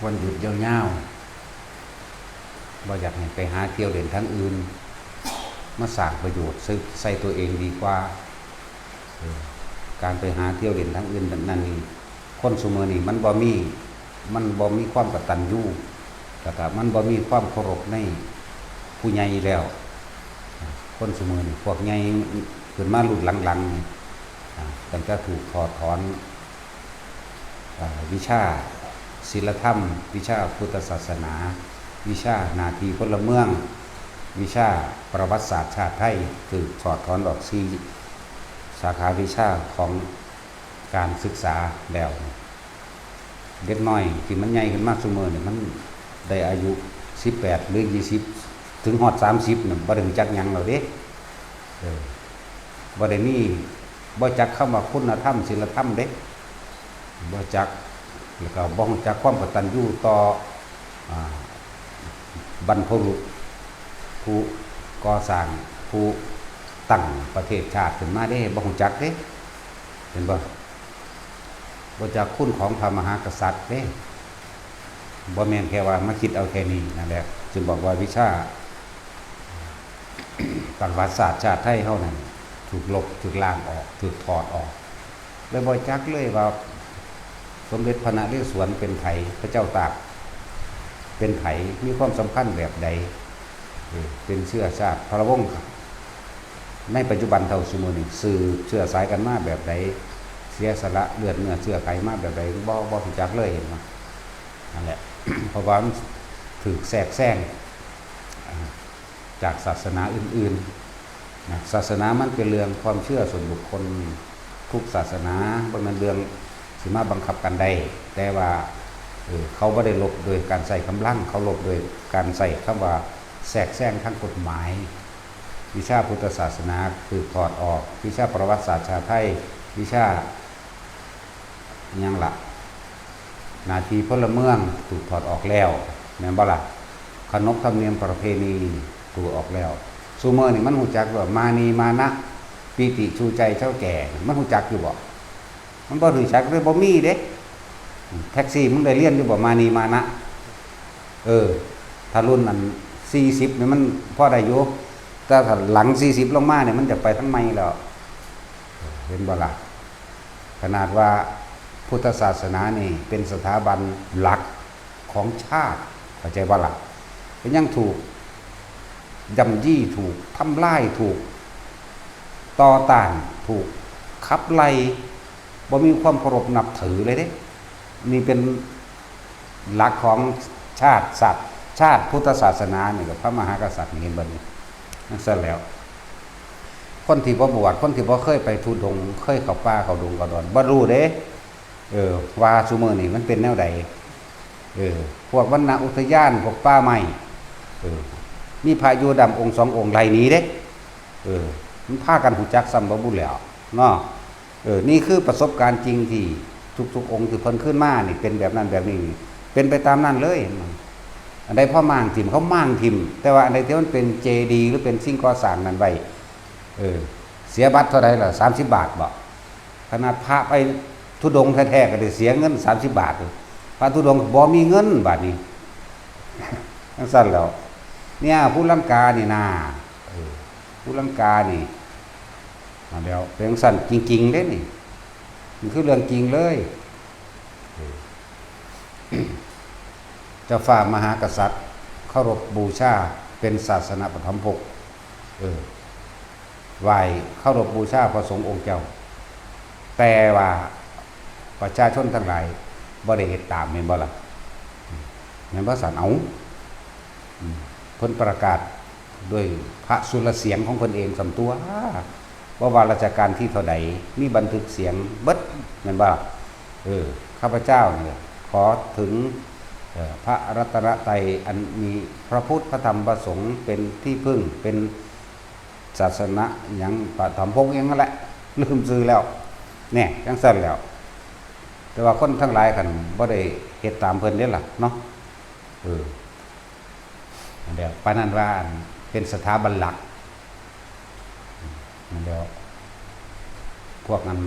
วันหยุดยาวๆบ่อยากให้ไปหาเที่ยวเล่นทั้งอื่นมาสร้างประโยชน์ใส่ตัวเองดีกว่าการไปหาเที่ยวเล่นทั้งอื่นแบบนั้นนี่คนซุมื้อนี้มันบ่มีความกตัญญูแล้วก็มันบ่มีความเคารพในผู้ใหญ่แล้วคนซุมื้อนี้พวกใหญ่ขึ้นมารุ่นหลังๆนี่ตั้งแต่ถูกถอดถอนวิชาศีลธรรมวิชาพุทธศาสนาวิชานาทีพลเมืองวิชาประวัติศาสตร์ชาติไทยคือถอดถอนออก4สาขาวิชาของการศึกษาแล้วเด็กน้อยที่มันใหญ่ขึ้นมากซุมื้อนี่มันได้อายุ18หรือ20ถึงฮอด30น่ะบ่ได้รู้จักหยังแล้วเด้บ่ได้มีบ่จักคำว่าคุณธรรมศีลธรรมเด้บ่จักแล้วก็บ่รู้จักความกตัญญูต่อบรรพบุรุษผู้ก่อสร้างผู้ตั้งประเทศชาติขึ้นมาเด้บ่รู้จักเด้เห็นบ่บ่จักคุณของพระมหากษัตริย์เด้บ่แม่นแค่ว่ามาคิดเอาแค่นี้นั่นแหละจึงบอกว่าวิชาประวัติศาสตร์ชาติไทยเฮานั่นถูกลบถูกล้างออกถูกถอดออกเลยบ่จักเลยว่าสมเด็จพระนเรศวรเป็นไผพระเจ้าตากเป็นไผมีความสำคัญแบบใดเป็นเชื้อชาติพระวงศ์ในปัจจุบันเท่าซุมื้อนี้สื่อเชื้อสายกันมาแบบใดเสียสละเลือดเนื้อเชื้อไขมาแบบใดบ่รู้จักเลยเห็นบ่นั่นแหละ เพราะว่ามันถูกแทรกแซงจากศาสนาอื่นๆนะศาสนามันเป็นเรื่องความเชื่อส่วนบุคคลทุกศาสนาบ่แม่นเรื่องสิมาบังคับกันได้แต่ว่าเขาบ่ได้ลบโดยการใส่กำลังเขาลบโดยการใส่คำว่าแทรกแซงทางกฎหมายวิชาพุทธศาสนาคือถอดออกวิชาประวัติศาสตร์ชาติไทยวิชาอิหยังล่ะนาทีพลเมืองถูกถอดออกแล้วแม่นบ่ล่ะขนบธรรมเนียมประเพณีถูกออกแล้วซุมื้อนี่มันฮู้จักว่ามานีมานะปิติชูใจเจ้าแก่มันฮู้จักอยู่บ่มันบ่รู้จักเลยบ่มีเด้แท็กซี่มึงได้เรียนอยู่บ่มานีมานะถ้ารุ่นนั้น40นี่มันพอได้อยู่แต่ถ้าหลัง40ลงมาเนี่ยมันจะไปทั้งไม่แล้วเห็นบ่ล่ะขนาดว่าพุทธศาสนานี่เป็นสถาบันหลักของชาติเข้าใจบ่ล่ะก็ยังถูกย่ำยี่ถูกทำลายถูกต่อต้านถูกขับไล่บ่มีความเคารพนับถือเลยเด้นี่เป็นหลักของชาติศาสตร์ชาติพุทธศาสนานี่กับพระมหากษัตริย์นี่เห็นบ่นี่นั่นซะแล้วคนที่บ่บวชคนที่บ่เคยไปทุดงค์เคยเข้าป่าเข้าดงเข้าดอนบ่รู้เด้ว่าซุมื้อนี่มันเป็นแนวใดพวกวรรณอุทยานพวกป่าไม้มีพระอยู่ดำองค์2องค์ไล่หนีเด้มันพากันฮู้จักซ้ำบ่บุญแล้วเนาะนี่คือประสบการณ์จริงที่ทุกๆองค์ที่เพิ่นขึ้นมานี่เป็นแบบนั้นแบบนี้เป็นไปตามนั้นเลยอันใดพ่อมางทิ่มเขามางทิ่มแต่ว่าอันใดที่มันเป็นเจดีย์หรือเป็นสิ่งก่อสร้างนั้นไว้เสียบัตรเท่าใดล่ะ30 บาทบ่ขนาดพระไปทุดงค์แท้ๆก็ได้เสียเงิน30 บาทพระทุดงค์บ่มีเงินบาดนี้จังซั่นแล้วเนี่ยผู้ลังกานี่นะผู้ลังกานี่เดี๋ยวเป็นจังซั่นจริงๆเด้นี่มันคือเรื่องจริงเลยเจ้าฟ้ามหากษัตริย์เคารพบูชาเป็นศาสนาปฐมภกไหว้เคารพบูชาพระสงฆ์องค์เจ้าแต่ว่าประชาชนทั้งหลายบ่ได้เฮ็ดตามแม่นบ่ล่ะแม่นบ่สั่นเอาเพิ่นประกาศด้วยพระสุรเสียงของเพิ่นเองสำตัวว่าราชการที่เท่าใดมีบันทึกเสียงเบิดแม่นบ่ข้าพเจ้าเนี่ยขอถึงพระรัตนตรัยอันมีพระพุทธพระธรรมพระสงฆ์เป็นที่พึ่งเป็นศาสนาหยังปฐมภกอย่างนั้นแหละลืมชื่อแล้วแน่จังซั่นแล้วแต่ว่าคนทั้งหลายกันบ่ได้เฮ็ดตามเพิ่นเด้ล่ะเนาะเดี๋ยวปานนั้นว่าเป็นสถาบันหลักเดี๋ยวพวกนั้น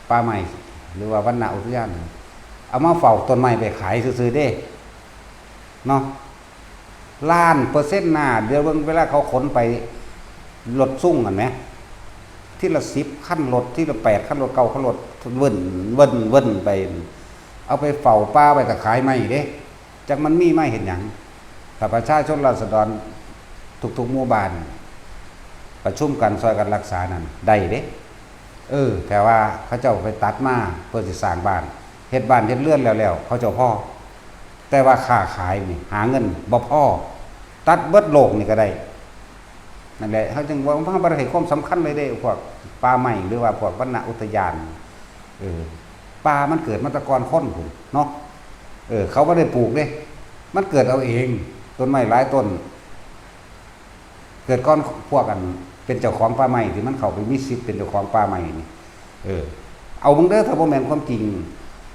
ป่าไม้หรือว่าวรรณอุทยานเอามาเฝ้าต้นไม้ไปขายซื่อๆเด้ เนาะล้านเปอร์เซ็นต์หน้าเดี๋ยวเวลาเขาขนไปรถซุ่งกันไหมที่ละ10ขั้นรถที่ละ8ขั้นรถเก่าขั้นรถเว่นไปเอาไปเฝ้าป้าไปตะขายไม่เด้จักมันมีไม่เห็นหยังถ้าประชาชนราษฎรทุกหมู่บ้านประชุมกันซอยกันรักษานั่นได้เด้แต่ว่าเขาเจ้าไปตัดมาเพื่อสิสร้างบ้านเฮ็ดบ้านเฮ็ดเรือนแล้วเขาเจ้าพ่อแต่ว่าค้าขายนี่หาเงินบ่พอตัดเบิดโลกนี่ก็ได้นั่นแหละเขาจึงว่าพระบ่ได้ให้ความสำคัญเลยเด้พวกป่าไม้หรือว่าพวกวรรณอุทยานป่ามันเกิดมาแตะกอนคนพุ่นเนาะเขาบ่ได้ปลูกเด้มันเกิดเอาเองต้นไม้หลายต้นเกิดก้อนพวกกันเป็นเจ้าของป่าไม้ที่มันเข้าไปมีสิทธิ์เป็นเจ้าของป่าไม้นี่เอามึงเด้อถ้าบ่แม่นความจริง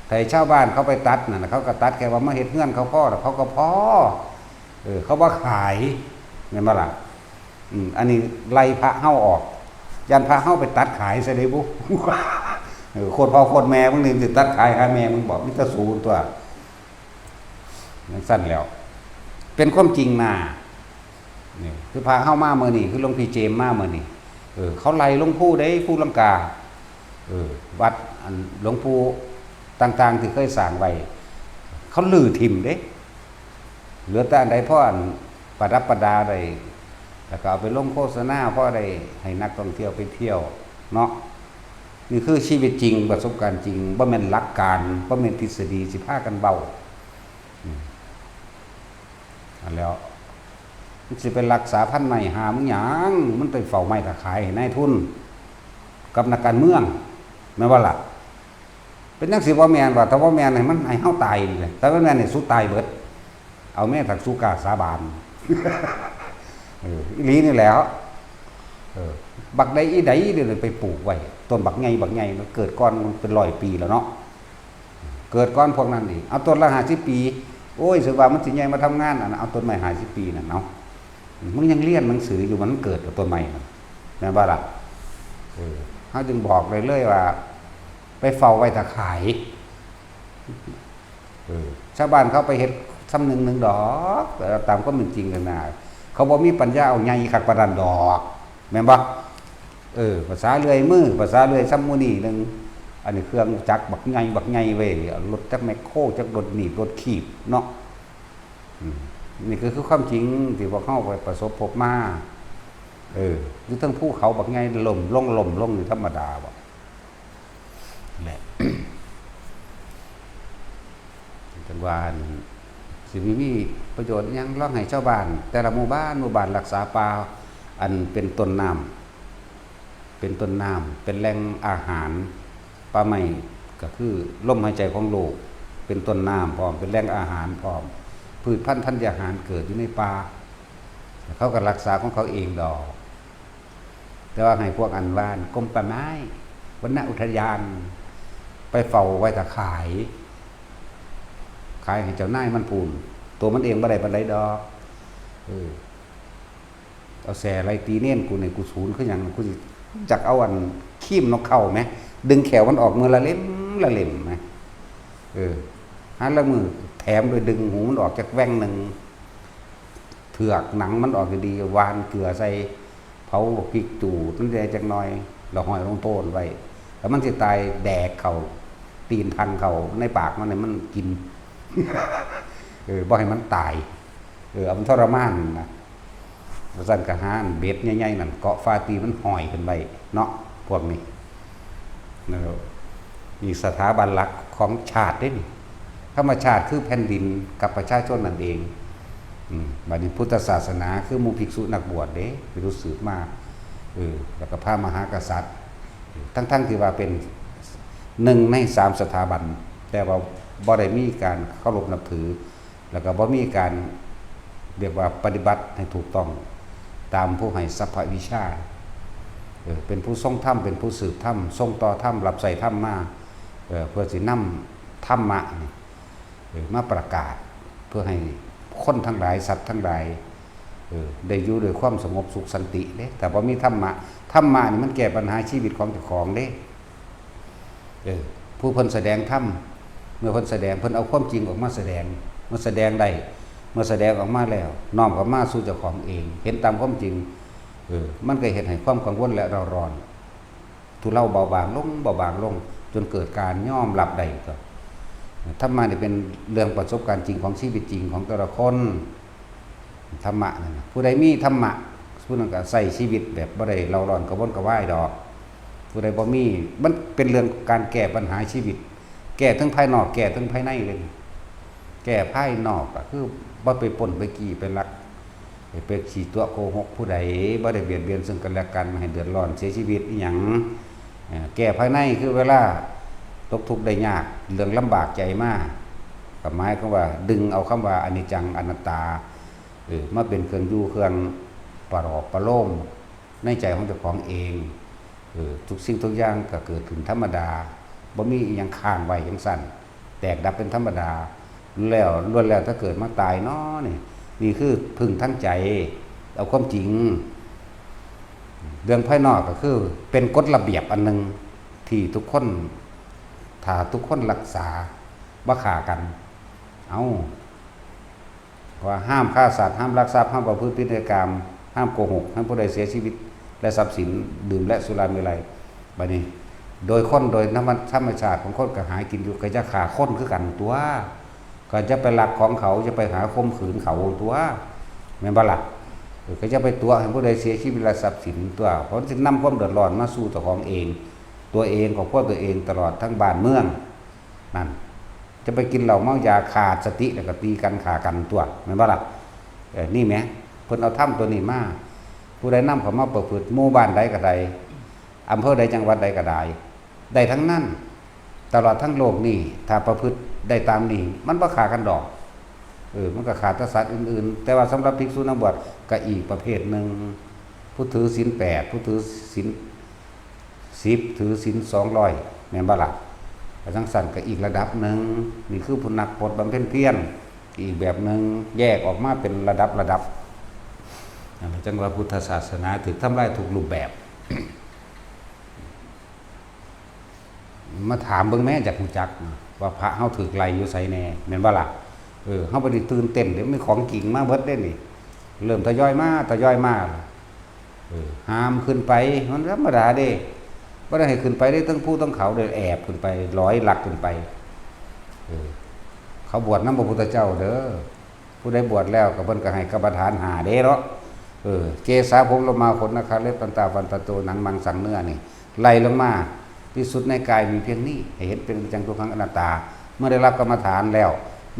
แต่ชาวบ้านเขาไปตัดน่ะเขาก็ตัดแค่ว่ามาเฮ็ดเฮือนเขาพ่อแล้วเขาก็พอเขาบ่ขายแม่นบ่ล่ะอันนี้ไล่พระเฮาออกยันพระเฮาไปตัดขายซะเด้บุโคตรพ่อโคตรแม่มึงนี่สิตัดขายหาแม่มึงบอกมิตรสูตัวนั่นสั้นแล้วเป็นความจริงน่ะนี่คือพระเฮามามื้อนี้คือหลวงพี่เจมมามื้อนี้เขาไล่หลวงปู่ได้ผู้ลังกาวัดอันหลวงปู่ต่างๆที่เคยสร้างไว้เขาลื้อทิ่มเด้เหลือแต่อันใดพ่ออันประดับประดาได้แล้วก็เอาไปลงโฆษณาเพราะได้ให้นักท่องเที่ยวไปเที่ยวเนาะนี่คือชีวิตจริงประสบการณ์จริงบ่แม่นหลักการบ่แม่นทฤษฎีสิพากันเบาอันแล้วมันสิเป็นรักษาพันธุ์ใหม่หามึงหยังมันไปเฝ้าไม้ตะขายให้นายทุนกับนักการเมืองแม่นว่าล่ะเป็นจังสิบ่แม่นว่าถ้าบ่แม่นให้มันให้เฮาตายนี่แหละแต่ว่าแม่นนี่สุดตายเบิดเอาแม่ถักสุกาสาบานอีหลีนี่แหละบักใดอีใดเดี๋ยวไปปลูกไว้ต้นบักไงมันเกิดก่อนมันเป็น100 ปีแล้วเนาะเกิดก่อนพวกนั้นอีกเอาต้นละ50 ปีโอ้ยสิว่ามันสิใหญ่มาทำงานเอาต้นไม้50 ปีนั่นเนาะมึงยังเรียนหนังสืออยู่มันเกิดกับต้นไม้นั่นแม่นบ่ล่ะเฮาจึงบอกเลยว่าไปเฝ้าไว้ถ้าขายชาวบ้านเขาไปเฮ็ดซ้ำนึงดอกแต่ตามก็เป็นจริงกันนะเขาบ่มีปัญญาเอาใหญ่คักปานนั้นดอกแม่นบ่ภาษาเลื่อยมือภาษาเลื่อยซ้ำมื้อนี้นึงอันนี้เครื่องจักรบักใหญ่เว้ยรถจักรแมคโครจักรรถหนีบรถขีบเนาะนี่คือความจริงที่พวกเฮาไปประสบพบมาอยู่ทั้งภูเขาบักใหญ่ล่มลงนี่ธรรมดาบ่แหละจังว่าสิมีประโยชน์หยังร้องให้ชาวบ้านแต่ละหมู่บ้านรักษาป่าอันเป็นต้นน้ำเป็นแหล่งอาหารป่าไม้ก็คือลมหายใจของโลกเป็นต้นน้ำพร้อมเป็นแหล่งอาหารพร้อมพืชพันธุ์ธัญญาหารเกิดอยู่ในป่าเขาก็รักษาของเขาเองดอกแต่ว่าให้พวกอันว่านกรมป่าไม้วรรณอุทยานไปเฝ้าไว้ถ้าขายให้เจ้านายมันพูนตัวมันเองบ่ได้ปานใดดอกเอาแส่ไรตีเน่นกูเนี่ยกูศูนย์คือหยังกูสิจักเอาอันขี้มนกเข้าไหมดึงแขวมันออกมือละเล่มไหมหาละมือแถมโดยดึงหูมันออกจากแว่งหนึ่งเถือกหนังมันออกดีวานเกลือใส่เผาพริกจูดนั่นใจจักหน่อยเราห้อยลงโต้นไว้แล้วมันจะตายแดกเขาตีนพันเขาในปากมันเนี่ยมันกินบ่ให้มันตายเอามันทรมานนะสั่นกระหานเบ็ดใหญ่ๆนั่นเกาะฟาตีมันห้อยขึ้นไปเนาะพวกนี้มีสถาบันหลักของชาติได้นี่ธรรมชาติคือแผ่นดินกับประชาชนนั่นเองบัดนี้พุทธศาสนาคือหมู่ภิกษุนักบวชเด้ไปรู้สืบมาแล้วก็พระมหากษัตริย์ทั้งที่ว่าเป็น1 ใน 3สถาบันแต่ว่าบ่ได้มีการเคารพนับถือแล้วก็บ่มีการเรียกว่าปฏิบัติให้ถูกต้องตามผู้ให้สัพพวิชาเป็นผู้ทรงธรรมเป็นผู้สืบธรรมทรงต่อธรรมรับใส่ธรรมมาเพื่อสินำธรรมะมาประกาศเพื่อให้คนทั้งหลายสัตว์ทั้งหลายได้อยู่ด้วยความสงบสุขสันติเด้แต่บ่มีธรรมะนี่มันแก้ปัญหาชีวิตของเจ้าของเด้ผู้เพิ่นแสดงธรรมเมื่อเพิ่นแสดงเพิ่นเอาความจริงออกมาแสดงได้ มื่อแสดงออกมาแล้วน้อมเข้ามาสู่เจ้าของเองเห็นตามความจริงมันก็เห็นให้ความกังวลและเราร้อนทุเลาเบาบางลงจนเกิดการยอมรับได้ก็ธรรมะนี่เป็นเรื่องประสบการณ์จริงของชีวิตจริงของแต่ละคนธรรมะนั่นผู้ใดมีธรรมะผู้นั้นก็ใส่ชีวิตแบบบ่ได้เราร้อนกระวนกระวายดอกผู้ใดบ่มีมันเป็นเรื่องการแก้ปัญหาชีวิตแก้ทั้งภายนอกแก้ทั้งภายในเลยแก้ภายนอกก็คือบ่ไปปล้นไปกี้ไปลักไปขี่ตัวโกหกผู้ใดบ่ได้เบียดเบียนซึ่งกันและกันให้เดือดร้อนเสียชีวิตอีหยังแก้ภายในคือเวลาตกทุกข์ได้ยากเรื่องลำบากใจมากกับหมายก็ว่าดึงเอาคำว่าอนิจจังอนัตตามาเป็นเครื่องอยู่เครื่องปลอบประโลมในใจของเจ้าของเองทุกสิ่งทุกอย่างก็เกิดขึ้นธรรมดาบ่มีอีหยังค้างไว้จังซั่นแตกดับเป็นธรรมดาแล้วล้วนแล้วถ้าเกิดมาตายเนาะนี่คือพึ่งทั้งใจเอาความจริงเรื่องภายนอกก็คือเป็นกฎระเบียบอันนึงที่ทุกคนถ้าทุกคนรักษาบ่ฆ่ากันเอาว่าห้ามฆ่าสัตว์ห้ามลักทรัพย์ห้ามประพฤติผิดในกามห้ามโกหกห้ามผู้ใดเสียชีวิตและทรัพย์สินดื่มและสุราเมลัยบัดนี้โดยคนโดยธรรมชาติของคนก็หากินอยู่ก็จะฆ่าคนคือกันตัวก็จะไปลักของเขาจะไปหาข่มขืนเขาตัวแม่นบ่ล่ะก็จะไปตัวให้ผู้ใดเสียชีวิตและทรัพย์สินตัวเพราะสินำความเดือดร้อนมาสู่ตัวของเองตัวเองของพวกตัวเองตลอดทั้งบ้านเมืองนั่นจะไปกินเหล้าเมายาขาดสติแล้วก็ตีกันฆ่ากันตัวแม่นบ่ล่ะนี่แหมเพิ่นเอาถ้ำตัวนี้มาผู้ใดนำเขามาประพฤติหมู่บ้านใดก็ได้อำเภอใดจังหวัดใดก็ได้ทั้งนั้นตลอดทั้งโลกนี่ถ้าประพฤติได้ตามนี้มันบ่ฆ่ากันดอกมันก็ขาดสัตว์อื่นๆแต่ว่าสำหรับภิกษุนักบวชก็อีกประเภทหนึ่งผู้ถือศีล8ผู้ถือศีล10ถือศีล200แม่นบ่ล่ะจังสั่นก็อีกระดับหนึ่งนี่คือผู้นักปฏิบัติบำเพ็ญเพียรอีกแบบหนึ่งแยกออกมาเป็นระดับจังว่าพุทธศาสนาถูกทำลายถูกรูปแบบ มาถามเบิ่งแม่จากหูจักว่าพระเฮาถูกไล่อยู่ไสแน่แม่นบ่ล่ะเฮาบ่ได้ตื่นเต้นเดี๋ยวมีของกิ่งมาเบิดเด้นี่เริ่มทยอยมาห้ามขึ้นไปมันธรรมดาเด้บ่ได้ให้ขึ้นไปได้ทั้งผู้ทั้งเขาเด้แอบขึ้นไปร้อยหลักขึ้นไปเขาบวชนำพระพุทธเจ้าเด้อผู้ใดบวชแล้วก็เพิ่นก็ให้กรรมฐานหาเด้เนาะเกสาผมลงมาขนนะคะเล็บตันตาฟันตะโตหนังมังสังเนื้อนี่ไล่ลงมาที่สุดในกายมีเพียงนี้ให้เห็นเป็นจังทุกขังอนัตตาเมื่อได้รับกรรมฐานแล้ว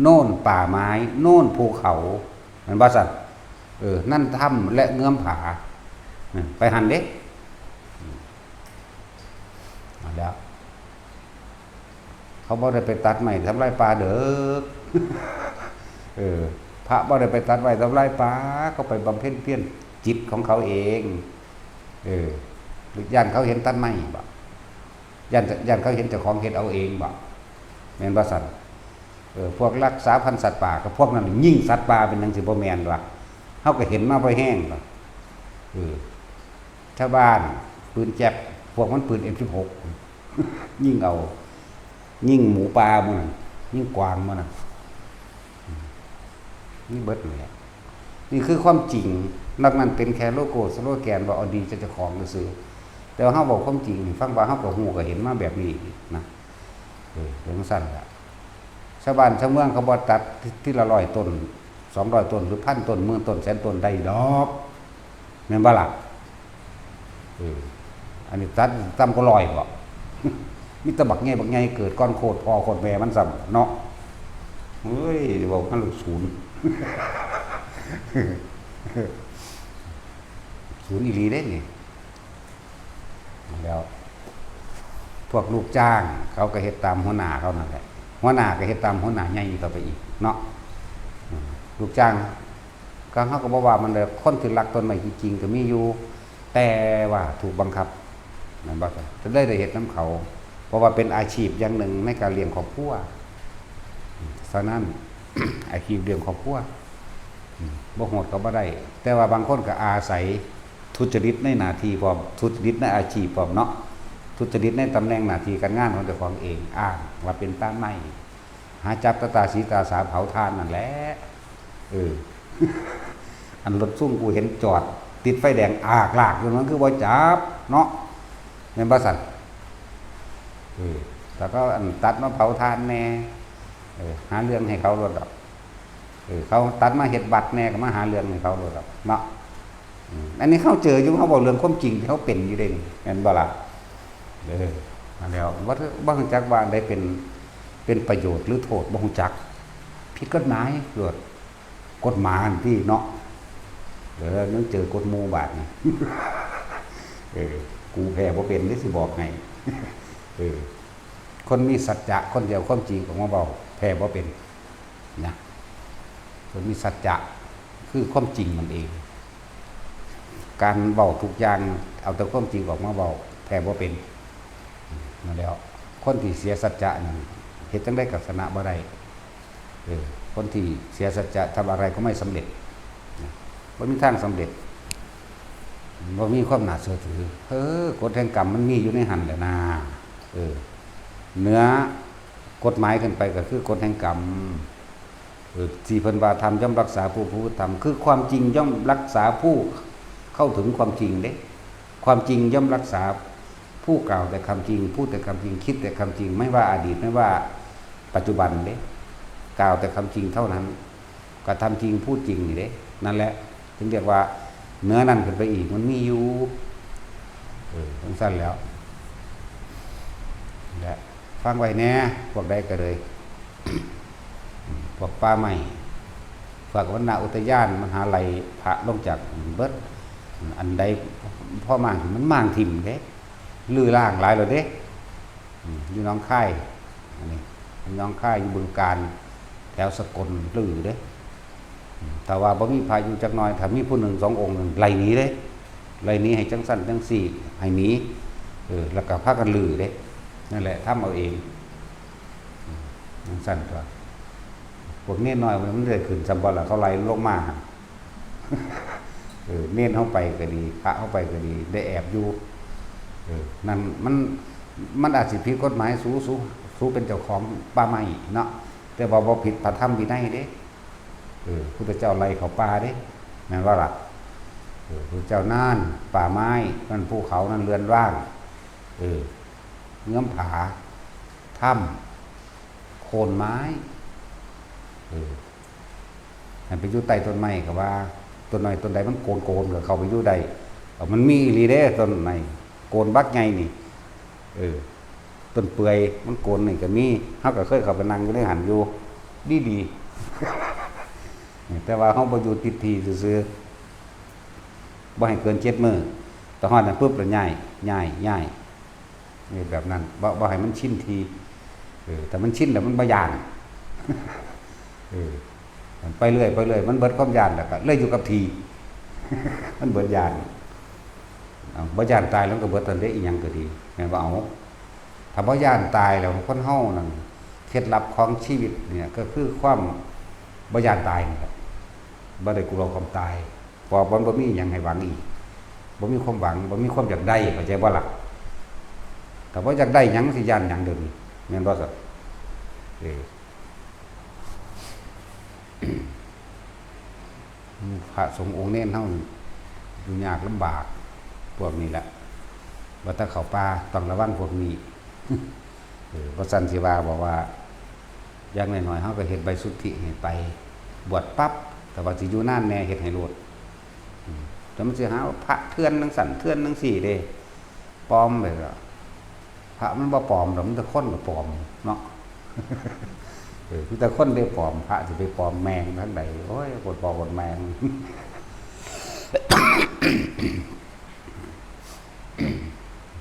โน่นป่าไม้โน่นภูเขามันบ่ซั่นนั่นถ้ำและเงื้อมผาไปหันเด้แล้วเขาบ่ได้ไปตัดไม้ทำลายป่าเด้อพระบ่ได้ไปตัดไม้ทำลายป่าเขาไปบำเพ็ญเพียรจิตของเขาเองหรือย่านเขาเห็นตัดไม้บ่ย่านเขาเห็นเจ้าของเฮ็ดเอาเองบ่แม่นบ่ซั่นพวกรักษาพันธุ์สัตว์ป่าก็พวกนั้นยิ่งสัตว์ป่าเป็นจังสิบ่แม่นว่ะเฮาก็เห็นมาบ่แห้งว่ะชาวบ้านปืนแจ๊บพวกมันปืน M16 ยิ่งเอายิ่งหมูป่ามื้อนั้นยิ่งกวางมื้อนั้นนี่เบิดเลยนี่คือความจริงนอกนั้นเป็นแค่โลโก้สโลแกนว่าเอาดีเจ้าของซื่อแต่ว่าเฮาบอกความจริงฟังว่าเฮาก็ฮู้ก็เห็นมาแบบนี้นะจังซั่นล่ะชาวบ้านชาวเมืองเขาบ่ตัดทีละ100ต้น200ต้นหรือ1,000ต้น10,000ต้นแสนต้นได้ดอกแม่นบ่ล่ะอันนี้ตัดต่ำกว่า100บ่มีแต่บักใหญ่เกิดก้อนโคตรพ่อโคตรแม่มันซ้ำเนาะเฮ้ยเว้ากันลูกศูนย์ศูนย์อีหลีเด้นี่แล้วพวกลูกจ้างเขาก็เฮ็ดตามหัวหน้าเขานั่นแหละหัวหน้าก็เฮ็ดตามหัวหน้าใหญ่ต่อไปอีกเนาะลูกจ้างก็เขาก็บอกว่ามันคนที่รักต้นไม้จริงๆก็มีอยู่แต่ว่าถูกบังคับนั่นบ่ก็จะได้เฮ็ดน้ำเขาเพราะว่าเป็นอาชีพอย่างหนึ่งในการเลี้ยงครอบครัวฉะนั้น อาชีพเลี้ยงครอบครัวบ่โหดก็บ่ได้แต่ว่าบางคนก็อาศัยทุจริตในหน้าที่พร้อมทุจริตในอาชีพพร้อมเนาะทุจริตในตำแหน่งหน้าที่การงานของเจ้าของเองอ้างว่าเป็นต้านไม้หาจับตาสีตาสาเผาทานนั่นแหละ เออ อันรถซุ่มกูเห็นจอด ติดไฟแดงอากลากอยู่นั้นคือบ่จับเนาะแม่นบ่สั่นแต่ก็อันตัดมาเผาทานแน่หาเรื่องให้เขาโลดดอกเขาตัดมาเฮ็ดบัตรแน่ก็มาหาเรื่องให้เขาโลดดอกเนาะอันนี้เขาเจออยู่เขาบอกเรื่องความจริงที่เขาเป็นอยู่เด้แม่นบ่ล่ะมาแล้วว่าบ่ฮู้จักว่าได้เป็นประโยชน์หรือโทษบ่ฮู้จักผิดกฎหมายโลดกฎหมายที่เนาะนึกเจอกฎหมู่บาดนี่ กูแพ้บ่เป็นได้สิบอกให้คนมีสัจจะคนเดียวความจริงของมาเบาแพ้บ่เป็นนะคนมีสัจจะคือความจริงมันเอง การเบาทุกอย่างเอาแต่ความจริงออกมาเบาแพ้บ่เป็นมาแล้วคนที่เสียสัจจะนั่นเฮ็ดจังได๋ก็ชนะบ่ได้คนที่เสียสัจจะทำอะไรก็ไม่สำเร็จบ่มีทางสำเร็จบ่มีความน่าเชื่อถือกฎแห่งกรรมมันมีอยู่ในหันแหละนะเนื้อกฎหมายขึ้นไปก็คือกฎแห่งกรรมที่เพิ่นว่าธรรมย่อมรักษาผู้พูดธรรมคือความจริงย่อมรักษาผู้เข้าถึงความจริงเด้ความจริงย่อมรักษาผู้กล่าวแต่คำจริงพูดแต่คำจริงคิดแต่คำจริงไม่ว่าอดีตไม่ว่าปัจจุบันเด้กล่าวแต่คำจริงเท่านั้นกระทำจริงพูดจริงนี่เด้นั่นแหละถึงเรียกว่าเนื้อนั่นขึ้นไปอีกมันมีอยู่ทั้งสั้นแล้วและฟังไว้แน่พวกใดก็เลย พวกป่าไม้ฝากวรรณอุทยานมหาลัยพระลงจากเบิดอันใดพ่อมางมันมางถิ่มเด้ลือล่างหลายเลยเด้อยู่น้องค่ายอันนี้น้องค่ายอยู่บึงกาฬแถวสกลลือเด้แต่ว่าบ่มีพายุจักหน่อยถ้ามีผู้หนึ่งสององค์หนึ่งไล่หนีเด้ไล่หนีให้จังสั้นจังสี่ให้หนีแล้วก็พากันลือเด้นั่นแหละทำเอาเองจังสั้นตัวพวกเน้นน้อยมันเลยขึ้นจำบ่ล่ะเขาไล่ลงมาเน้นเข้าไปก็ดีพระเข้าไปก็ดีได้แอบอยู่นั่นมันอาจสิผิดกฎหมายสู้เป็นเจ้าของป่าไม้เนาะแต่บ่ผิดพระธรรมวินัยเด้พุทธเจ้าไล่เขาป่าเด้แม่นว่าล่ะพุทธเจ้าน่านป่าไม้นั่นภูเขานั่นเรือนว่างเงื้อมผาถ้ำโคนไม้ไปอยู่ใต้ต้นไม้ก็ว่าต้นน้อยต้นใดมันโกนก็เข้าไปอยู่ใดมันมีอีหลีเด้ต้นไหนโกนบักใหญ่นี่ต้นเปื่อยมันโกนนี่ก็มีเฮาก็เคยเข้าไปนั่งอยู่ในหันอยู่ดีๆแต่ว่าเฮาบ่อยู่ติดที่ซื่อๆบ่ให้เกิน7มื้อตอนฮอดนั้นปุ๊บแล้วย้ายนี่แบบนั้นบ่ให้มันชินทีแต่มันชินแล้วมันบ่ย่านมันไปเรื่อยมันเบิดความย่านแล้วก็เลยอยู่กับที มันเบิดย่านบ่ย่านตายแล้วก็เบิดทันได้อีหยังก็ดีแม่นบ่เอาถ้าบ่ย่านตายแล้วคนเฮานั่นเคล็ดลับของชีวิตเนี่ยก็คือความบ่ย่านตายนี่แหละบ่ได้กลัวความตายเพราะบ่มีหยังให้หวังอีกบ่มีความหวังบ่มีความอยากได้เข้าใจบ่ล่ะถ้าบ่อยากได้หยังสิย่านหยังเดี๋ยวนี้แม่นบ่ซะพระสงฆ์องค์เน้นเท่าอยู่ยากลำบากพวกนี้แหละว่าถ้าเขาป่าต้องระวังพวกนี้พระสันติวาบอกว่าอย่างน้อยๆเขาก็เห็นใบสุทธิเห็นไปบวชปั๊บแต่ว่าสิอยู่นานแน่เห็นให้โลดแต่มันสิหาพระเทือนนังสันเทือนนังสี่เด้ปลอมไปแล้วพระมันบ่ปลอมหรอกมันจะค้นกับปลอมเนาะคือแต่คนได้ปลอมพระจะไปปลอมแมงทั้งใดโอ้ยกดปลอมกดแมง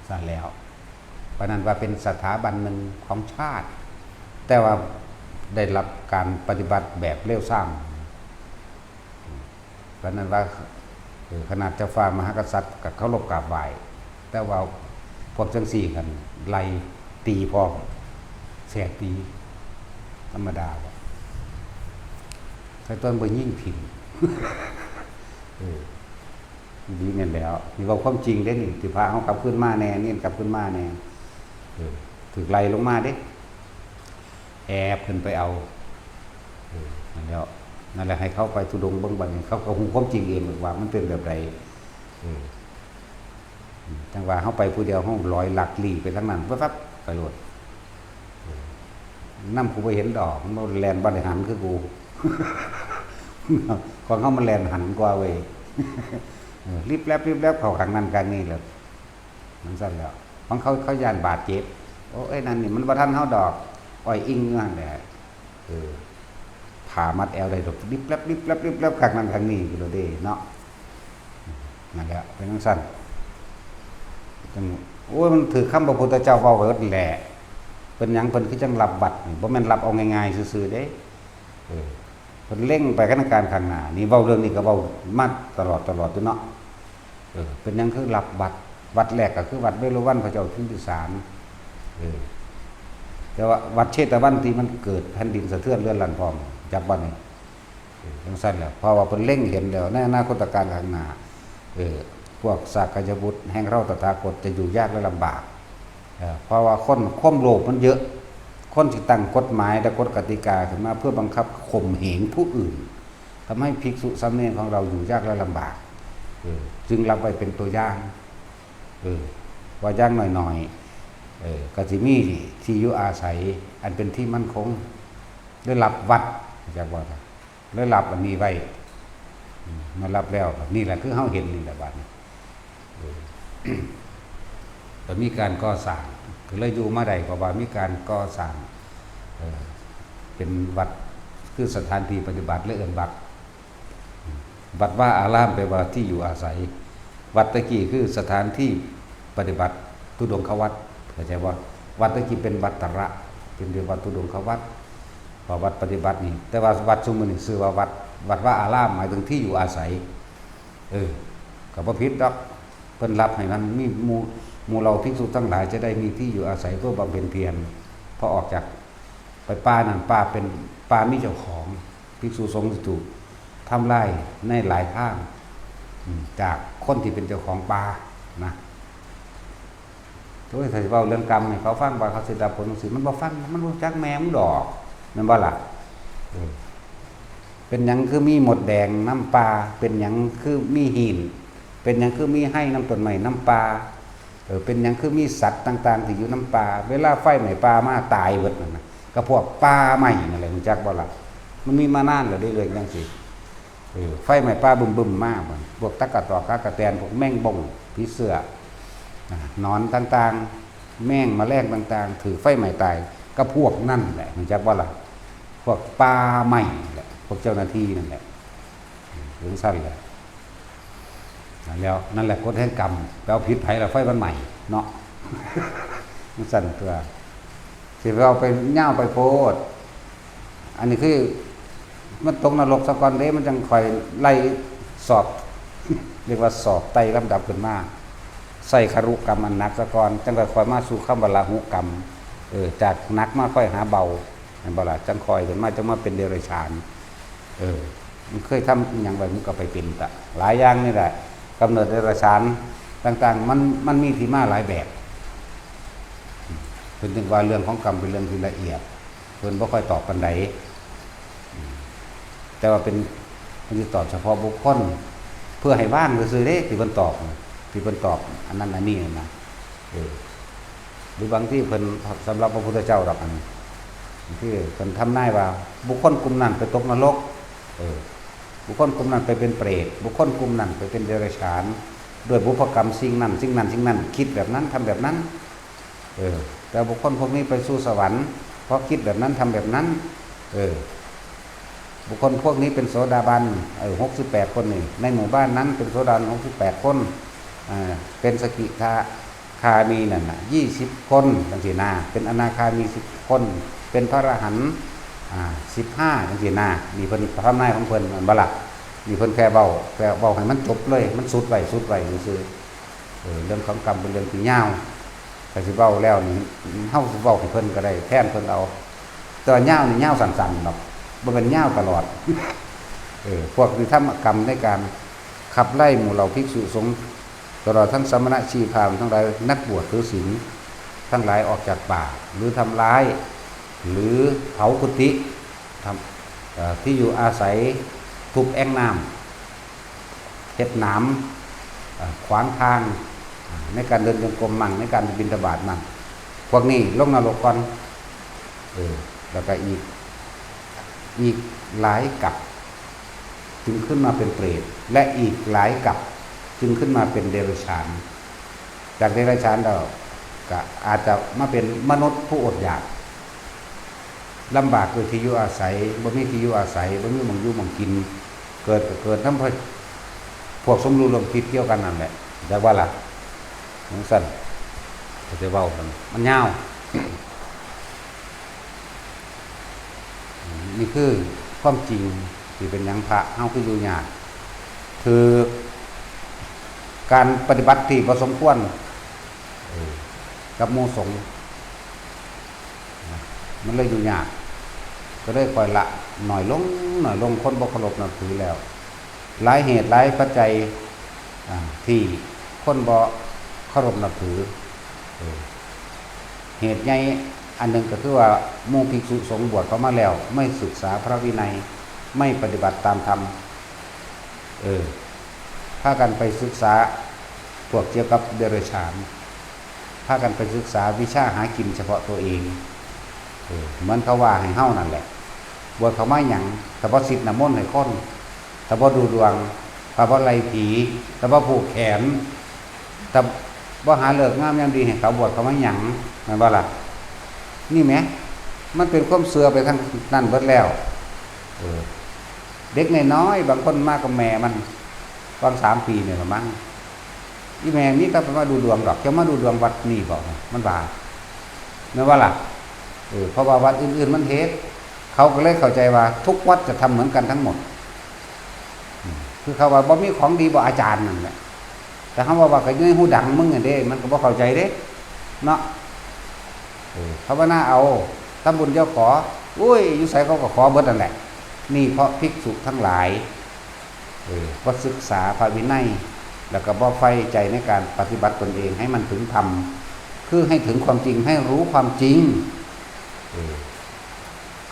สั่นแล้วเพราะนั้นว่าเป็นสถาบันหนึ่งของชาติแต่ว่าได้รับการปฏิบัติแบบเลี้ยวซ้ำเพราะนั้นว่าขนาดเจ้าฟ้ามหากษัตริย์กับเคารพกราบไหว้แต่ว่าพวกจังสี่กันไล่ตีพร้อมแสกตีธรรมดาใครต้นไปยิ่งผิดดีเนี่ยแล้วนี่ว่าความจริงเด้นี่ถือพาเขากลับขึ้นมาแน่นี่กลับขึ้นมาแน่ถือไล่ลงมาเด้แอบขึ้นไปเอาแล้ว นั่นแหละให้เข้าไปทุดงเบิ่งบัดนี้เขาก็ฮู้ความจริงเองว่ามันเป็นแบบใดจังว่าเฮาไปผู้เดียวเฮาลอยหลักลี่ไปทางนั้นปั๊บไปโลดนำกูบ่เห็นดอกมันแล่นบ่ได้หันคือกูของเฮามันแล่นหันกว่าเว้ยรีบแลบเข้าข้างนั้นข้างนี้แล้วมันซั่นแล้วของเขาย่านบาดเจ็บโอ้ยนั่นนี่มันบ่ทันเฮาดอกอ้อยอิงนั่นแหละผ่ามัดแอวได้ดอกรีบแลบข้างนั้นข้างนี้กูโดเด้เนาะนั่นแหละเป็นจังซั่นจังโอ้ยมันถือคำพระพุทธเจ้าเว้าไว้นั่นแหละเป็นหยังเพิ่นคือจังรับบัตรนี่บ่แม่นรับเอาง่ายๆซื่อๆเด้เพิ่นเร่งไปกันการข้างหน้านี่เว้าเรื่องนี้ก็เว้ามาตลอดอยู่เนาะเป็นหยังคือรับบัตรวัดแรกก็คือวัดเวรุวันพระเจ้าพิมพิสารแต่ว่าวัดเชตวันที่มันเกิดแผ่นดินสะเทือนเรือนลั่นพร้อมจับบัดนี้จังซั่นแหละเพราะว่าเพิ่นเร่งเห็นแล้วในอนาคตการข้างหน้าพวกสากยบุตรแห่งเราตถาคตจะอยู่ยากและลำบากเพราะว่าคนความโลภมันเยอะคนที่ตั้งกฎหมายและกฎกติกาขึ้นมาเพื่อบังคับข่มเหงผู้อื่นทำให้ภิกษุสามเณรของเราอยู่ยากและลำบากจึงรับไว้เป็นตัวอย่างว่าย่างหน่อยๆกสิมีที่อยู่อาศัยอันเป็นที่มั่นคงได้รับวัดจากว่าได้รับอันนี้ไว้มารับแล้วนี่แหละคือเฮาเห็นนี่แหละบัดนี้แต่มีการก่อสร้างก็เลยอยู่มาได้ก็ว่ามีการก่อสร้างเป็นวัดคือสถานที่ปฏิบัติและเอิ้นวัดว่าอารามแปลว่าที่อยู่อาศัยวัดตะกี้คือสถานที่ปฏิบัติทุดงควัตรเข้าใจว่าวัดตะกี้เป็นวัดตระเป็นเรียกว่าทุดงควัตรพอวัดปฏิบัตินี่แต่ว่าวัดซุมื้อนี้ชื่อว่าวัดว่าอารามหมายถึงที่อยู่อาศัยก็บ่ผิดดอกเพิ่นรับให้มันมีหมู่เราภิกษุทั้งหลายจะได้มีที่อยู่อาศัยเพื่อบำเพ็ญเพียรพอออกจากไปป่านั่นป่าเป็นป่ามีเจ้าของภิกษุสงฆ์สิถูกทำลายในหลายทางจากคนที่เป็นเจ้าของป่านะโดยถ้าสิเว้าเรื่องกรรมให้เขาฟังว่าเขาสิได้ผลสิมันบ่ฟังมันบ่จักแม่มันดอกแม่นบ่ล่ะเป็นหยังคือมีหมดแดงน้ำปลาเป็นหยังคือมีหินเป็นหยังคือมีให้น้ำต้นไม้น้ำปลาเป็นหยังคือมีสัตว์ต่างๆที่อยู่น้ำปลาเวลาไฟไหม้ปลามาตายเบิดนั่นน่ะก็พวกปลาใหม่นั่นแหละรู้จักบ่ล่ะมันมีมานานแล้วเรื่อยๆจังซี่ไฟไหม้ปลาบึ้มๆมาบ่พวกตะกะตอกกะกะแตนพวกแมงบ่งผีเสื้อหนอนต่างๆแมงแมลงต่างๆถือไฟไหม้ตายก็พวกนั่นแหละรู้จักบ่ล่ะพวกปลาใหม่แหละพวกเจ้าหน้าที่นั่นแหละถึงสั้นแหละแล้วนั่นแหละกฎแห่งกรรมไปเอาผิดไผแล้วไฟมันใหม่เนาะมันสั่นตัวสิเราไปย่าวไปโพดอันนี้คือมันตกนรกสะก่อนเด้มันจังคอยไล่สอบเรียกว่าสอบไต่ลำดับขึ้นมาใส่คารุกรรมอันนักสะก่อนจังคอยมาสู่คำว่าละหุกรรมจากนักมาค่อยหาเบาอันบ่ล่ะจังคอยขึ้นมาจังมาเป็นเดรัจฉานมันเคยทำอย่างไรมันก็ไปเป็นตะหลายอย่างนี่แหละกำเนิดเดรัจฉานต่างๆมันมีที่มาหลายแบบเป็นถึงว่าเรื่องของกรรมเป็นเรื่องที่ละเอียดเพิ่นบ่ค่อยตอบปานใดแต่ว่าเป็นมันสิตอบเฉพาะบุคคลเพื่อให้ว่างซื่อๆเด้ที่เพิ่นตอบอันนั้นอันนี้นะหรือบางที่เพิ่นสำหรับพระพุทธเจ้าดอกอันที่เพิ่นทำนายว่าบุคคลกลุ่มนั้นไปตกนรกบุคคลกลุ่มนั้นไปเป็นเปรตบุคคลกลุ่มนั้นไปเป็นเดรัจฉานด้วยบุพกรรมสิ่งนั้นคิดแบบนั้นทำแบบนั้นแต่บุคคลพวกนี้ไปสู่สวรรค์เพราะคิดแบบนั้นทำแบบนั้นบุคคลพวกนี้เป็นโสดาบัน68คนนี่ในหมู่บ้านนั้นเป็นโสดาบัน68คนเป็นสกิทาคามีนั่นน่ะ20คนจังซี่นะเป็นอนาคามี10คนเป็นพระอรหันต์15จังซี่นะนี่เพิ่นทำนายของเพิ่นบ่ล่ะนี่เพิ่นแค่เว้าให้มันจบเลยมันสุดไว้ซื่อเรื่องของกรรมเป็นเรื่องที่ยาวแต่สิเว้าแล้วนี่เฮาสิเว้าให้เพิ่นก็ได้แทนเพิ่นเอาแต่ยาวนี่ยาวสั้นๆดอกบ่เป็นยาวตลอดพวกที่ทำกรรมในการขับไล่หมู่เหล่าภิกษุสงฆ์ตลอดทั้งสมณะชีพราหมณ์ทั้งหลายนักบวชถือศีลทั้งหลายออกจากป่าหรือทำร้ายหรือเผากุฏิท ที่อยู่อาศัยทุบแอ่งน้ำเฮ็ดหนามขวางทางในการเดินจงกรมมั่งในการบิณฑบาตมั่งพวกนี้ลงนรกก่อนแล้วก็อีกหลายกับจึงขึ้นมาเป็นเปรตและอีกหลายกับจึงขึ้นมาเป็นเดรัจฉานจากเดรัจฉานเราก็อาจจะมาเป็นมนุษย์ผู้อดอยากลำบากโดยที่อยู่อาศัยบ่มีที่อยู่อาศัยบ่มีหม้องอยู่หม้องกินเกิดทั้งพวกสมรู้ร่วมคิดเกี่ยวกันนั่นแหละจากว่าล่ะมันสั้นก็จะเว้ากันมันยาวนี่คือความจริงที่เป็นหยังพระเฮาคืออยู่ยากคือการปฏิบัติที่บ่สมควรกับหมู่สงฆ์มันเลยอยู่ยากก็เลยปล่อยละหน่อยลงคนบ่เคารพนับถือแล้วหลายเหตุหลายปัจจัยที่คนบ่เคารพนับถือเหตุใหญ่อันหนึ่งก็คือว่าหมู่ภิกษุสงฆ์บวชเข้ามาแล้วไม่ศึกษาพระวินัยไม่ปฏิบัติตามธรรมพากันไปศึกษาพวกเกี่ยวกับเดรัจฉานพากันไปศึกษาวิชาหากินเฉพาะตัวเองเหมือนเขาว่าให้เฮ้านั่นแหละบวชเขาไม่หยังแต่พอสิทธิ์น้ำมนต์ให้คนแต่พอดูดวงแต่พอไล่ผีแต่พอผูกแขนแต่พอหาเลิกงามยามดีให้เขาบวชเขาไม่หยังนั่นว่าล่ะนี่ไหมมันเป็นความเสื่อไปทั้งนั่นเบิดแล้วเด็กน้อยบางคนมากกับแม่มันตอน3 ปีเนี่ยมั้งอีแม่นี่ก็มาดูดวงดอกจะมาดูดวงวัดนี่บอกมันบาปนั่นว่าล่ะเพราะว่าวัดอื่นๆมันเฮ็ดเขาก็เลยเข้าใจว่าทุกวัดจะทำเหมือนกันทั้งหมดคือเขาว่าบ่มีของดีบ่อาจารย์นั่นแหละแต่เขาว่าก็ยังหูดังมึงเด้มันก็บ่เข้าใจเด้เนาะเขาว่าน่าเอาทำบุญเจ้าขออุ้ยอยู่ไสเขาก็ขอเบิดนั่นแหละนี่เพราะภิกษุทั้งหลายบ่ศึกษาพระวินัยแล้วก็บ่ใฝ่ใจในการปฏิบัติตนเองให้มันถึงธรรมคือให้ถึงความจริงให้รู้ความจริง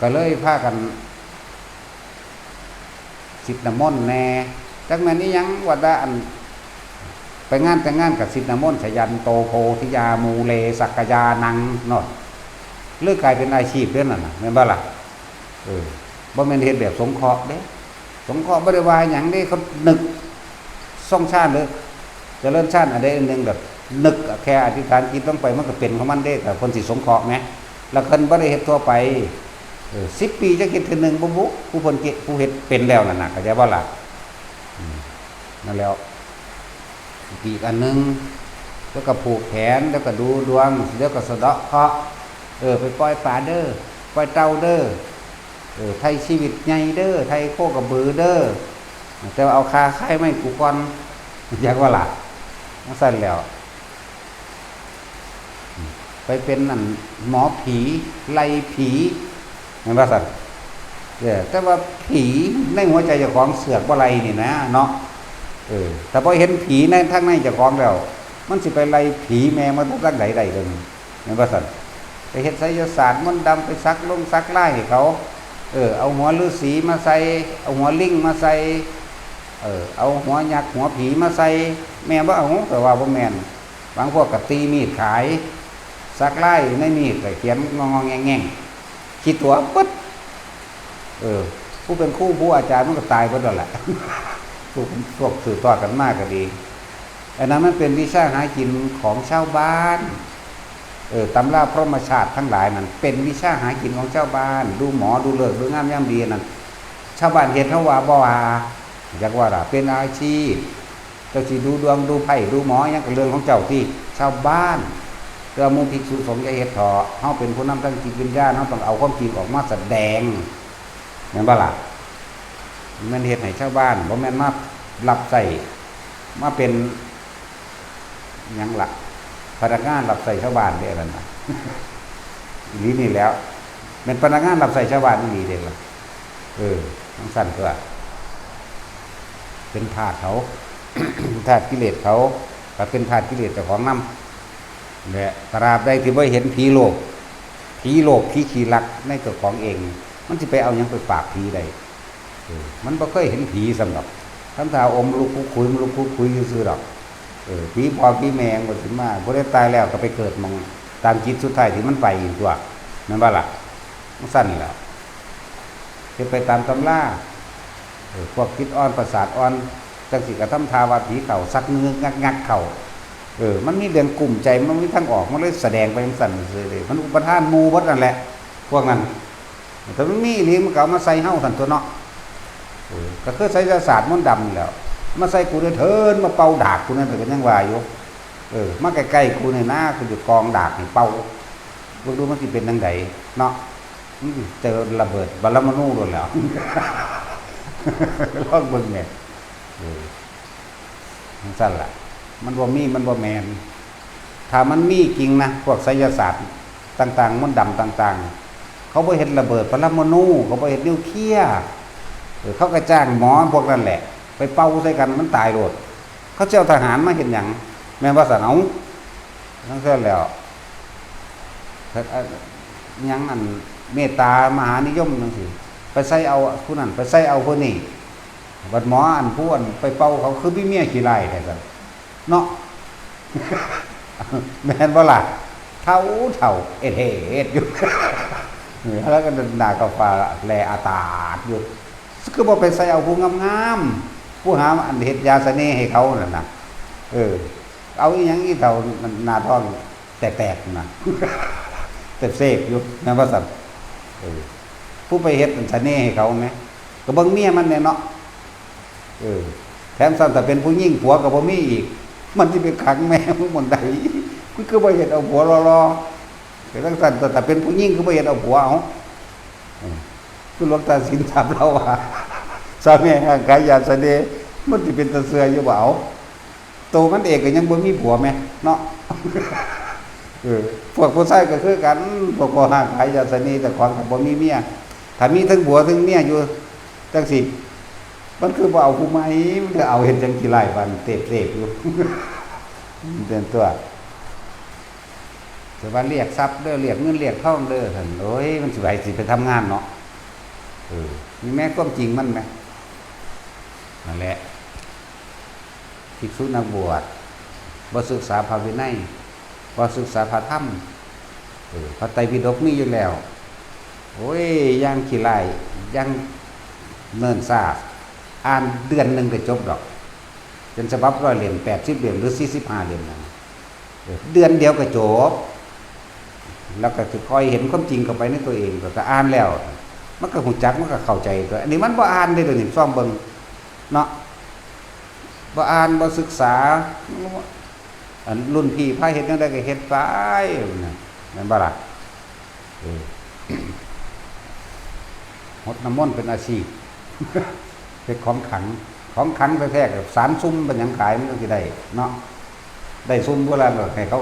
ก็เลยพากันสิทธิน้ำมนต์แน่จักแม่นนี้ยังว่าได้อันไปงานแต่งงานกับสิทธิน้ำมนต์ชยันโตโพธิยามูเลสักกยานังนอดเลือกกลายเป็นอาชีพเด้อนั่นน่ะแม่นบ่ล่ะบ่แม่นเฮ็ดแบบสงเคราะห์เด้สงเคราะห์บ่ได้ว่าหยังเด้เขานึกส่องชาติเลยเจริญชาติอันใดอันหนึ่งแบบนึกแค่อธิษฐานจิตลงไปมันก็เป็นของมันได้แต่คนสิสงเคราะห์ไหมแล้วคนบ่ได้เฮ็ดทั่วไป10 ปีจะคิดทีนึงบ่บุผู้เพิ่นเก็บผู้เฮ็ดเป็นแล้วนั่นน่ะเข้าใจบ่ล่ะนั่นแล้วอีกอันนึงแล้วก็ผูกแขนแล้วก็ดูดวงแล้วก็สะเดาะเคราะห์ไปปล่อยปลาเด้อปล่อยเต่าเด้อไทยชีวิตใหญ่เด้อไทยโคกระบือเด้อแต่เอาคาไข่ไม่กูก่อนอยากว่าล่ะมันสั่นแล้วไปเป็นนั่นหมอผีไล่ผีเห็นป่ะสัตว์แต่ว่าผีในหัวใจเจ้าของเสือกบ่ไรนี่นะเนาะแต่พอเห็นผีในทั้งในเจ้าของแล้วมันสิไปไล่ผีแม่มาทั้งไหนใดเลยเห็นป่ะสัตว์ไปเฮ็ดไสยศาสตร์มนต์ดำไปซักลงซักไล่ให้เขาเอาหัวฤาษีมาใส่เอาหัวลิงมาใส่เอาหัวยักษ์หัวผีมาใส่แม่บ่เอาแต่ว่าบ่แม่นบางพวกก็ตีมีดขายซักไล่ในมีดแต่เขียนงอแงงคิดตัวปึ๊ดผู้เป็นครูผู้อาจารย์มันก็ตายไปแล้วแหละพวกสื่อต่อกันมากก็ดีอันนั้นมันเป็นวิชาหากินของชาวบ้านตำราพระมชาติทั้งหลายนั่นเป็นวิชาหากินของชาวบ้านดูหมอดูเลิกดูงามยามดีนั่นชาวบ้านเห็นเขาว่าบ่ว่าอยากว่าล่ะเป็นอาชีพเจ้าสิดูดวงดูไพ่ดูหมอยังเป็นเรื่องของเจ้าที่ชาวบ้านเรื่องมุภิกษุสงฆ์จะเฮ็ดเถาะเฮาเป็นผู้นำทางจิตวิญญาณเฮาต้องเอาความจริงออกมาแสดงแม่นบ่ล่ะมันเฮ็ดให้ชาวบ้านบ่แม่นมารับใส่มาเป็นหยังล่ะพนักงานรับใส่ชาวบ้านได้นั่นน่ะอีหลีนี่แล้วเป็นพนักงานรับใส่ชาวบ้านอีหลีเด้ล่ะทั้งสั้นก็เป็นทาสเขา ทาสกิเลสเขาก็เป็นทาสกิเลสเจ้าของนำและตราบใดที่บ่เห็นผีโลภผีขี้รักในตัวของเอง มันสิไปเอาหยังไปปากผีได้มันบ่เคยเห็นผีสำหรับคำถามอมลูกคุยมันลูกคุยซื่อๆดอกผีพอผีแมงบ่สิมาบ่ได้ตายแล้วก็ไปเกิดมองตามจิตสุดท้ายที่มันไปอีกตัวนั่นว่าล่ะมันสั้นแล้วเฮ็ดไปตามตำราพวกคิดอ่อนประสาทอ่อนจังสิกระทำทาว่าผีเก่าซักเนื้องักเข่ามันมีเรื่องกลุ่มใจมันมีทางออกมันเลยแสดงไปจังซั่นเลยมันอุปทานหมู่เบิดนั่นแหละพวกนั้นแต่มันมีอีหลีมันก็เอามาใส่เฮาซั่นตัวเนาะก็คือไสยศาสตร์มนต์ดำนี่แหล้วมาใส่กูได้เถินมาเป่าดากกูนั่นก็ยังว่าอยู่มาใกล้ๆกูนี่นะกูอยู่กองดากนี่เป่าบ่รู้มันสิเป็นจังไดเนาะเจอระเบิดบรมนูโดนแล้วลองเบิ่งแหน่มันสั่นล่ะมันบ่มีมันบ่แม่นถ้ามันมีจริงนะพวกไสยศาสตร์ต่างๆมนต์ดำต่างๆเขาบ่เฮ็ดระเบิดปรมาณูเขาบ่เฮ็ดนิวเคลียร์เขาก็จ้างหมอพวกนั้นแหละไปเป่าใส่กันมันตายโลดเขาเจ้าทหารมาเฮ็ดหยังแม่นว่าซั่นเอาทั้งเท่าแล้วยังอันเมตตามหานิยมจังซี่ไปใส่เอาผู้นั้นไปใส่เอาผู้นี้บัดหมออันผู้อันไปเป่าเขาคือพี่เมียขี้ไล่ได้ซั่นเนาะ แม่นบ่ล่ะเท่าเอ็ดเฮ็ดอยู่แล้วก็ด่ากาฟ้าแลอาตาดอยู่คือบ่ไปใส่เอาผู้งามๆผู้หาอันเฮ็ดยาเสน่ห์ให้เขานั่นน่ะเอาอีหยังอีเท่าหน้าท้องแตกๆน่ะเสพอยู่แม่นว่าซั่นผู้ไปเฮ็ดเสน่ห์ให้เขาแม่ก็เบิ่งเมียมันแน่เนาะแถมซั่นถ้าเป็นผู้หญิงผัวก็บ่มีอีกมันสิไปขังแม่มึงบ่ได้คือบ่เฮ็ดเอาผัวรอๆแต่ทั้งซั่นถ้าเป็นผู้หญิงคือบ่เฮ็ดเอาผัวเอาคือหลวงตาสินถามเราว่าสามีกายยาเสน่ห์มันสิเป็นตาเสืออยู่บ่เอาโตมันเองก็ยังบ่มีผัวแม่เนาะพวกผู้ชายก็คือกันพวกก็หากายยาเสน่ห์แต่ของก็บ่มีเมียถ้ามีทั้งผัวทั้งเมียอยู่จังซี่มันคือบ่เอาผู้ใหม่มันก็เอาเห็นจังกี่ไร่บันเตบๆอยู่เป็นตัวแต่ว่าเรียกทรัพย์เด้อเรียกเงินเรียกทองเด้อท่านโอ้ยมันสิไปทำงานเนาะมีแม้ความจริงมันไหมนั่นแหละภิกษุนักบวชบ่ศึกษาพระวินัยบ่ศึกษาพระธรรมพระไตรปิฎกมีอยู่แล้วโอ้ยย่างขี้ไล่ย่างเนินซ่าอ่านเดือนนึงก็จบดอกจนฉบับ100 เล่ม80 เล่มหรือ45 เล่มนั่นเดือนเดียวก็จบแล้วก็จะคอยเห็นความจริงเข้าไปในตัวเองก็อ่านแล้วมันก็หูจักมันก็เข้าใจตัวอันนี้มันบ่อ่านได้เดี๋ยวนี้ซ่อมเบิ่งเนาะบ่อ่านบ่ศึกษาอันรุ่นพี่พาเฮ็ดจังได๋ก็เฮ็ดไปนั่นบ่ล่ะหดน้ำมนต์เป็นอาชีพเป็นของขังแท้ๆกับสารซุ่มเป็นหยังขายมันก็สิได้เนาะได้ซุ่มโบราณก็ให้เขา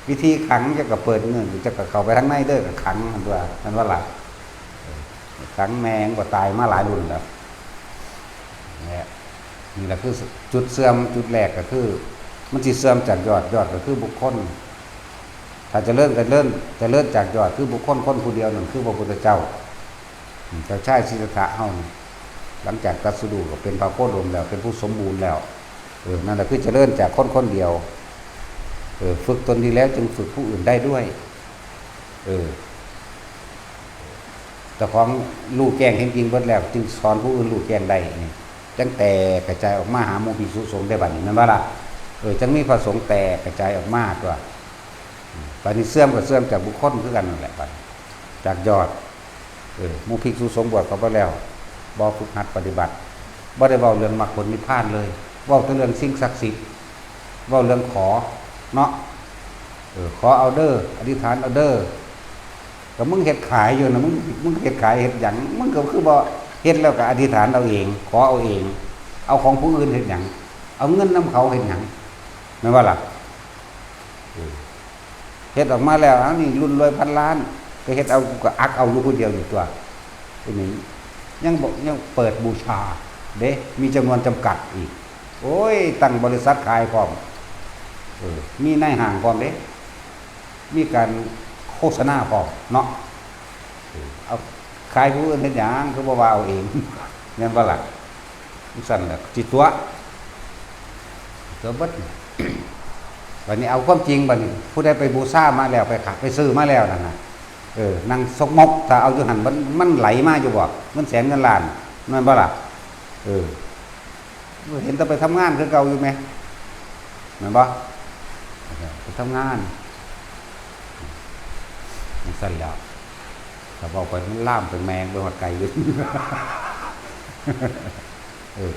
วิธีขังจะก็เปิดเงินจะก็เข้าไปทางในเด้อก็ขังมันว่านั่นว่าล่ะขังแมงก็ตายมาหลายรุ่นแล้วนี่แหละคือจุดเสื่อมจุดแรกก็คือมันสิเสื่อมจากยอดก็คือบุคคลถ้าจะเริ่มจากยอดคือบุคคลคนผู้เดียวนั่นคือพระพุทธเจ้าชายสิทธัตถะเฮาหลังจากตรัสรู้ก็เป็นพระโคดมแล้วเป็นผู้สมบูรณ์แล้วนั่นแหละคือจะเริ่มจากคนเดียวฝึกตนดีแล้วจึงฝึกผู้อื่นได้ด้วยแต่ของรู้แจ้งเห็นจริงเบิดแล้วจึงสอนผู้อื่นรู้แจ้งได้นี่จังแต่กระจายออกมาหาหมู่ภิกษุสงฆ์ได้บัดนี้นั่นว่าล่ะจังมีพระสงฆ์แต่กระจายออกมาตัวบัดนี้เสื่อมก็เสื่อมจากบุคคลคือกันนั่นแหละบัดจากยอดหมู่ภิกษุสงฆ์บวชเข้าไปแล้วบ่ฝึกหัดปฏิบัติบ่ได้เว้าเรื่องมรรคผลนิพพานเลยเว้าแต่เรื่องสิ่งศักดิ์สิทธิ์เว้าเรื่องขอเนาะขอเอาเด้ออธิษฐานเอาเด้อก็มึงเฮ็ดขายอยู่นะมึงเฮ็ดขายเฮ็ดหยังมึงก็คือบ่เฮ็ดแล้วก็อธิษฐานเอาเองขอเอาเองเอาของผู้อื่นเฮ็ดหยังเอาเงินนำเขาเฮ็ดหยังแม่นว่าล่ะเฮ็ดออกมาแล้วนี่รุ่นรวยพันล้านก็เฮ็ดเอาก็อักเอาอยู่ผู้เดียวอยู่ตัวทีนี้ยังเปิดบูชาเด้มีจำนวนจำกัดอีกโอ้ยตั้งบริษัทขายพร้อมมีนายห้างพร้อมเด้มีการโฆษณาพร้อมเนาะเอา ขายผู้อื่นเฮ็ดหยังคือบ่ว่าเอาเองแม่นบ่ล่ะสั่นแหละจิตตัวเบิดวันนี้เอาความจริงบัดนี้ผู้ใดไปบูชามาแล้วไปขับไปซื้อมาแล้วนั่นน่ะนั่งซกมกถ้าเอาอยู่หั่นมันไหลมาอยู่บ่เงินแสนเงินล้านแม่นบ่ล่ะเห็นแต่ไปทำงานคือเก่าอยู่ไหมแม่นบ่ไปทำงานมันสั่นแล้วถ้าบอกไปมันล่ามเป็นแมงไปหอดไก่อยู่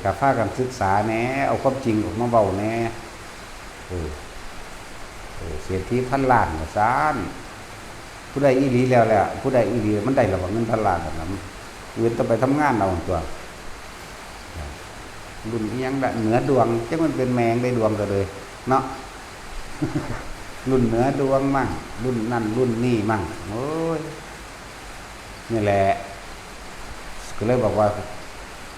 กาฟ้ากันศึกษาแน่เอาความจริงออกมาเบาแน่เสียทีพันล้านกับซานผู้ใดอีหลีแล้วแหละผู้ใดอีหลีมันได้ระหว่างเงินพันล้านแบบนั้นเงินต้องไปทำงานเอาตัวรุ่นที่ยังได้เหนือดวงจะมันเป็นแมงได้ดวงกันเลยเนาะรุ่นเหนือดวงมั่งรุ่นนั่นรุ่นนี่มั่งโอ้ยนี่แหละก็เลยบอกว่า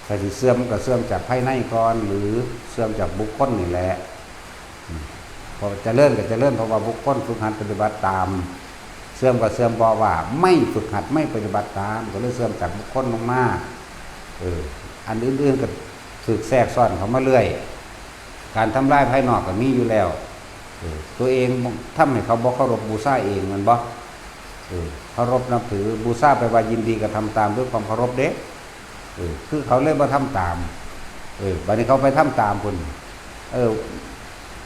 ถ้าสิเสื่อมก็เสื่อมจากภายในก่อนหรือเสื่อมจากบุคคลนี่แหละพอจะเลื่อนก็จะเลื่อนเพราะว่าบุคคลฝึกหัดปฏิบัติตามเสื่อมก็เสื่อมเพราะว่าไม่ฝึกหัดไม่ปฏิบัติตามก็เลยเสื่อมจากบุคคลลงมาอันอื่นๆก็สึกแทรกซ้อนเขามาเรื่อยการทำลายภายนอกก็มีอยู่แล้วตัวเองทำให้เขาบอกเคารพบูชาเองมันบอกเคารพนับถือบูชาไปว่ายินดีก็ทำตามด้วยความเคารพเด็กคือเขาเลยมาทำตามบัดนี้เขาไปทำตามคน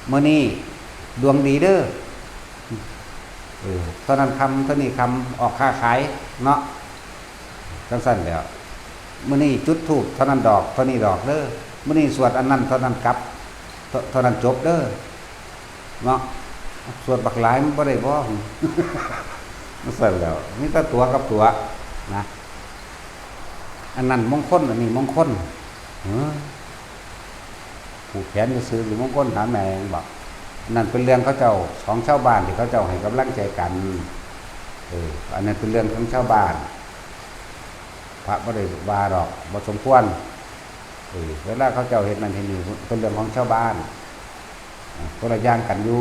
เมื่อนี้ดวงดีเด้อตอนนั้นคำตอนนี้คำออกค้าขายเนาะสั้นๆแล้วเมื่อนี้จุดธูปเท่านั้นดอกเท่านี้ดอกเด้อเมื่อนี้สวดอันนั้นเท่านั้นกลับเท่านั้นจบเด้อเนาะสวดบักหลายมันบ่ได้บ่มันสั่นแล้วนี่ก็ตัวกับตัวนะอันนั้นมงคลอันนี้มงคลผูกแขนจะซื้อหรือมงคลหาแมงบอกนั่นเป็นเรื่องเขาเจ้าของชาวบ้านที่เขาเจ้าให้กำลังใจกันอันนั้นเป็นเรื่องของชาวบ้านพระบ่ได้ว่าดอกบ่สมควรเวลาเขาเจ้าเห็นนั่นเห็นนี่เป็นเรื่องของชาวบ้านคนละอย่างกันอยู่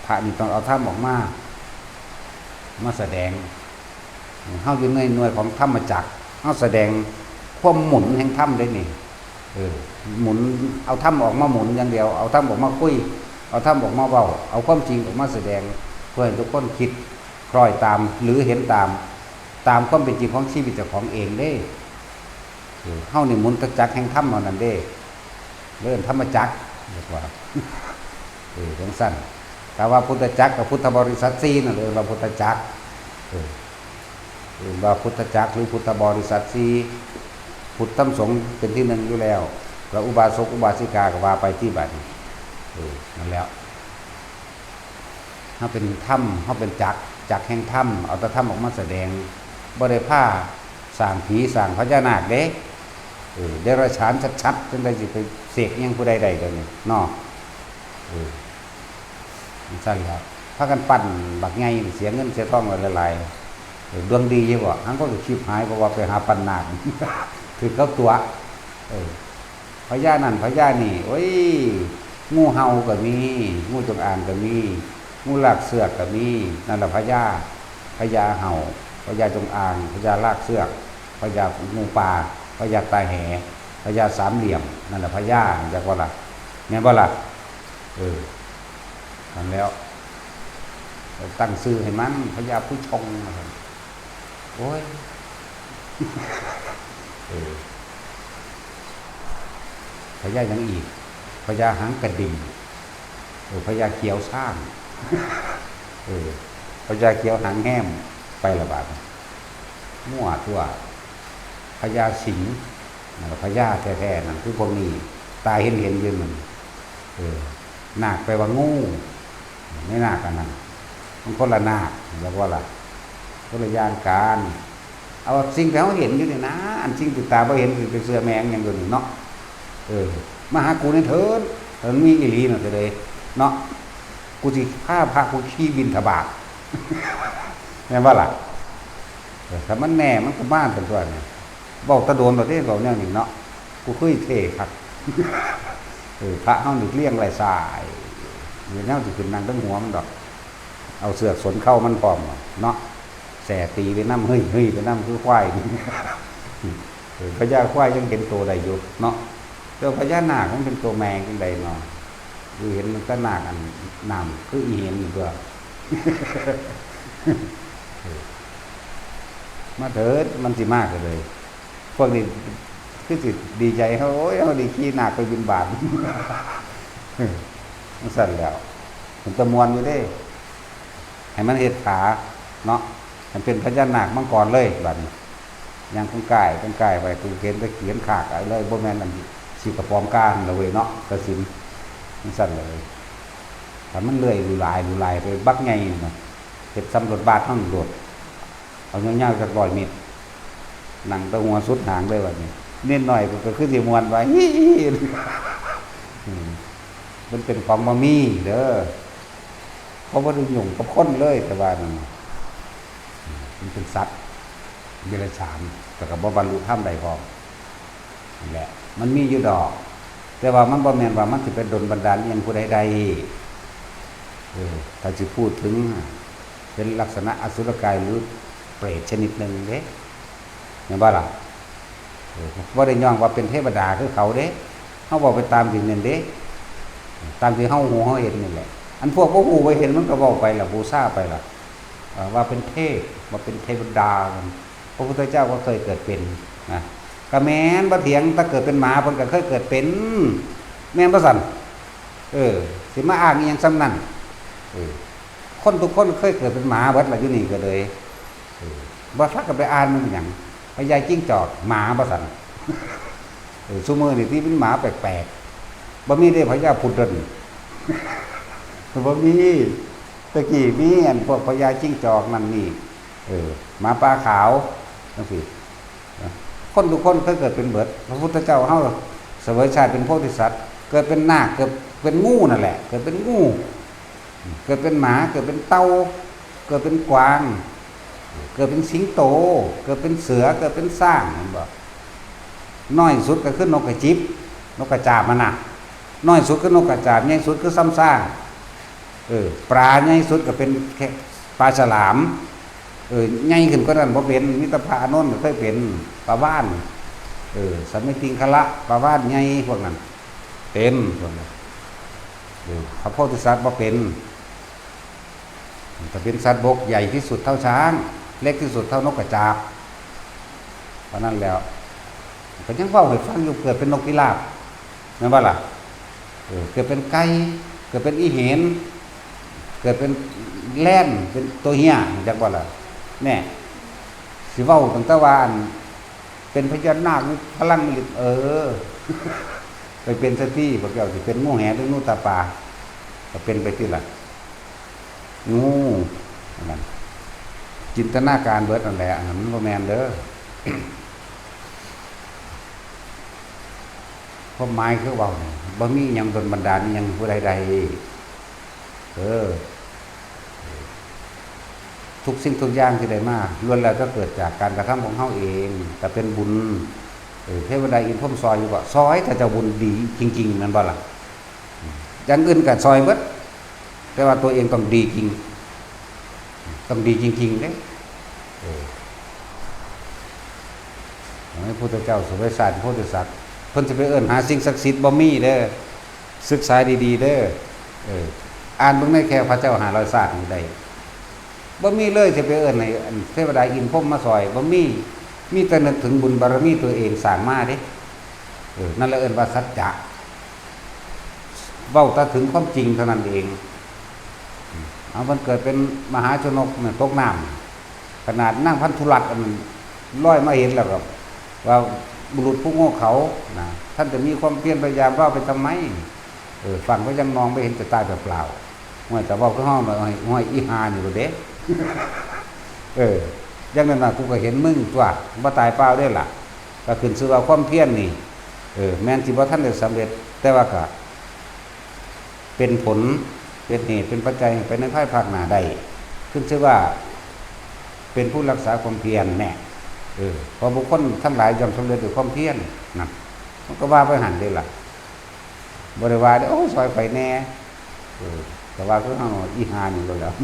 พระนี่ต้องเอาธรรมออกมาแสดงเฮาอยู่ในหน่วยของธรรมจักรเฮาแสดงความหมุนแห่งธรรมได้นี่หมุนเอาธรรมออกมาหมุนอย่างเดียวเอาธรรมออกมาคุยเอาธรรมออกมาเว้าเอาความจริงออกมาแสดงเพื่อให้ทุกคนคิดคล้อยตามหรือเห็นตามความเป็นจริงของชีวิตเจ้าของเองเด้เฮานี่หมุนตะจักรแห่งธรรมเอานั่นเด้เรื่องธรรมจักรเรียกว่าจังซั่นแต่ว่าพุทธจักรกับพุทธบริษัท4นั่นเลยว่าพุทธจักรว่าพุทธจักรหรือพุทธบริษัท4พุทธธรรมสงฆ์เป็นที่หนึ่งอยู่แล้วแล้วอุบาสกอุบาสิกาก็ว่าไปที่บัดนี้นั่นแล้วเฮาเป็นธรรมเฮาเป็นจักรแห่งธรรมเอาแต่ธรรมออกมาแสดงบ่ได้พาสร้างผีสร้างพญานาคเด้เดรัจฉานชัดๆจนได้สิไปเสกยังผู้ใดๆเด้อนี่เนาะสั่นแล้วพากันปั่นบักไงเสียเงินเสียทองละลายดวงดีอยู่บ่ทั้งก็ชีพหายเพราะว่าไปหาปั่นนาคคือเขาตัวพญานั่นพญานี่โอ้ยงูเห่าก็มีงูจงอางก็มีงูลากเสือกก็มีนั่นแหละพญาเห่าพญาจงอางพญาลากเสือกพญางูป่าพญาตาแหพญาสามเหลี่ยมนั่นแหละพญาจากว่าล่ะแม่นบ่ล่ะนั่นแล้วตั้งชื่อให้มันพญาผู้ชงโอ้ยพญายังอีกพญาหางกระดิ่งพญาเขียวสร้างพญาเขียวหางแห้มไประบาดมั่วตัวพญาสิงห์พญาแท้ๆนั่นคือพวกนี้ตาเห็นยืนมันนาคไปว่างูไม่นาคกันนั่นมันคนละนาคแล้วว่าล่ะคนละอย่างการเอาสิ่งที่เขาเห็นอยู่นี่นะอันสิ่งที่ตาไม่เห็นคือเป็นเสื้อแมงอย่างเดียวนี่เนาะมาหากูในเถิดมันมีอีหลีน่ะเลยเนาะกูสิฆ่าพระกูขี้บินทบาทแม่นว่าล่ะถ้ามันแน่มันก็บ้านเป็นตัวนี่บอกตะโดนประเทศเราเนี่ยนี่เนาะกูเคยเท่ครับพระเฮาหนึ่งเลี้ยงไรสายอยู่แนวที่ขึ้นนางตั้งหัวมันดอกเอาเสือกสนเข้ามันพร้อมเนาะ แสตีไปน้ำเฮ้ยไปน้ำคือควายพญาควายยังเป็นตัวใดอยู่เนาะตัวพญานาคมันเป็นตัวแมงยังใดเนาะคือเห็นมันก็นาคอันน้ำคืออีเห็นอยู่ตัวมาเถิดมันสิมากเลยพวกนี้คือสิดีใจเขาโอ้ยเขาดีขี้หนักไปบินบาทมันสั่นแล้วมันตะมวนอยู่ได้ให้มันเห็ดขาเนาะมันเป็นพญานาคมังกรเลยบัดนี้ยังต้องก่ไปตูเขียนไปเขียนขากอะไรเลยบ่แม่นอันสีกระปอมก้านเลยเนาะกระสินมันสั่นเลยแต่มันเลื่อยดูลายไปบักไงเนาะเห็ดซ้ำรถบาททั้งรถเอาเงี้ยๆจาก100 เมตรหนังตะหัวสุดหางเลยแบบนี้เน้นหน่อยก็ขึ้นสีมวนไว้มันเป็นของมามีเด้อเขาบ่ได้ยุ่งกับคนเลยแต่ว่ามันเป็นสัตว์เดรัจฉานแต่ก็บ่บรรลุธรรมใดพอนี่แหละมันมีอยู่ดอกแต่ว่ามันบ่แม่นว่ามันสิไปดลบันดาลอิหยังผู้ใดถ้าสิพูดถึงเป็นลักษณะอสุรกายหรือเปรตชนิดหนึ่งเด้เห็นบ่ล่ะว่าได้ย่องว่าเป็นเทวดาคือเขาเด้เขาบอกไปตามจริงนั่นเด้ตามที่เขาหูเขาเห็นนี่แหละอันพวกหูไปเห็นมันก็บอกไปล่ะบูชาไปล่ะว่าเป็นเทพว่าเป็นเทวดาพระพุทธเจ้าก็เคยเกิดเป็นนะกระแมนบ่เถียงถ้าเกิดเป็นหมาเพิ่นก็เคยเกิดเป็นแม่นบ่สั่นสิมาอ้างอีหยังซ้ำนั่นคนทุกคนเคยเกิดเป็นหมาเบิดล่ะอยู่นี่ก็เลยบ่ทักก็ไปอ่านมันหยังพญาจิ้งจอกหมาบ่สั่นซุมื้อนี่ที่เป็นหมาแปลกๆบ่มีได้พญาพุดเดิ้ลบ่มีตะกี้มีอันพวกพญาจิ้งจอกนั่นนี่หมาป่าขาวจังซี่คนทุกคนเคยเกิดเป็นเบิดพระพุทธเจ้าเฮาเสวยชาติเป็นโพธิสัตว์เกิดเป็นนาคเกิดเป็นงูนั่นแหละเกิดเป็นงูเกิดเป็นหมาเกิดเป็นเต่าเกิดเป็นกวางเกิดเป็นสิงโตเกิดเป็นเสือเกิดเป็นช้างเห็นบ่น้อยสุดก็คือนกกระจิบนกกระจาบมันน่ะน้อยสุดคือนกกระจาบใหญ่สุดคือซ้ำซ่าปลาใหญ่สุดก็เป็นแค่ปลาฉลามใหญ่ขึ้นก็นั่นบ่เป็นมิตรภาโน่นก็เคยเป็นปลาบ้านสัมมิติงคละปลาบ้านใหญ่พวกนั้นเป็นพวกนั้นพระโพธิสัตว์บ่เป็นแต่เป็นสัตว์บกใหญ่ที่สุดเท่าช้างเล็กที่สุดเท่านกกระจาบเพราะนั้นแล้วก็ยังเฝ้าให้ฟังอยู่เกิดเป็นนกพิราบนั่นว่าล่ะเกิดเป็นไก่เกิดเป็นอีเห็นเกิดเป็นแล่นเป็นตัวเหี้ยจักว่าล่ะแน่สิเว้าตั้งแต่ว่าเป็นพญานาคพลังฤทธิ์ไปเป็นสติพวกเจ้าสิเป็นงูแหหรืองูตาปลาก็เป็นไปที่ล่ะงูนั่นจินตนาการเบิดนั่นแหละมันบ่แม่นเด้อเพราะไม้คือเว้าบ่มีหยังดลบันดาลหยังผู้ใดทุกสิ่งทุกอย่างที่ได้มาล้วนแล้วก็เกิดจากการกระทำของเฮาเองแต่เป็นบุญเทวดาอินพรหมซอยอยู่บ่ซอยถ้าเจ้าบุญดีจริงๆนั่นบ่ล่ะอย่างอื่นก็ซอยเบิดแต่ว่าตัวเองต้องดีจริงต้องดีจริงๆเด้พระพุทธเจ้าสวยศาสตร์โพธิสัตว์เพิ่นสิไปเอิ้นหาสิ่งศักดิ์สิทธิ์บ่มีเด้อศึกษาดีๆเด้ออ่านเบิ่งในแค่พระเจ้า500ศาสตร์นี่ได้บ่มีเลยสิไปเอิ้นให้เทวดาอินพรหมมาซอยบ่มีแต่นึกถึงบุญบารมีตัวเองสร้างมาเด้นั่นแหละเอิ้นว่าสัจจะเว้าแต่ถึงความจริงเท่านั้นเองมันเกิดเป็นมหาชนกตกน้ำขนาดนั่งพันธุรัตน์มันลอยมาเห็นแล้วก็ว่าบุรุษผู้โง่เขานะท่านจะมีความเพียรพยายามว่าไปทำไมฟังก็ยังมองไม่เห็นจะตายเปล่าๆว่าแต่ว่าก็ห้องห้อยอีหานี่ก็เด้ยังนั้นน่ะกูก็เห็นมึงตัวบ่ตายเปล่าได้ล่ะก็ขึ้นชื่อว่าความเพียรนี่แม้นสิบ่ทันได้สำเร็จแต่ว่าก็เป็นผลเป็นเหตุเป็นปัจจัยไปในภายภาคหน้าได้ขึ้นชื่อว่าเป็นผู้รักษาความเพียรแน่พอบุคคลทั้งหลายยอมสำเร็จด้วยความเพียรนะมันก็ว่าไปหันได้ล่ะบริวารได้โอ้ซอยไฟแน่แต่ว่าก็เอาอีหานี่เลยแล้ว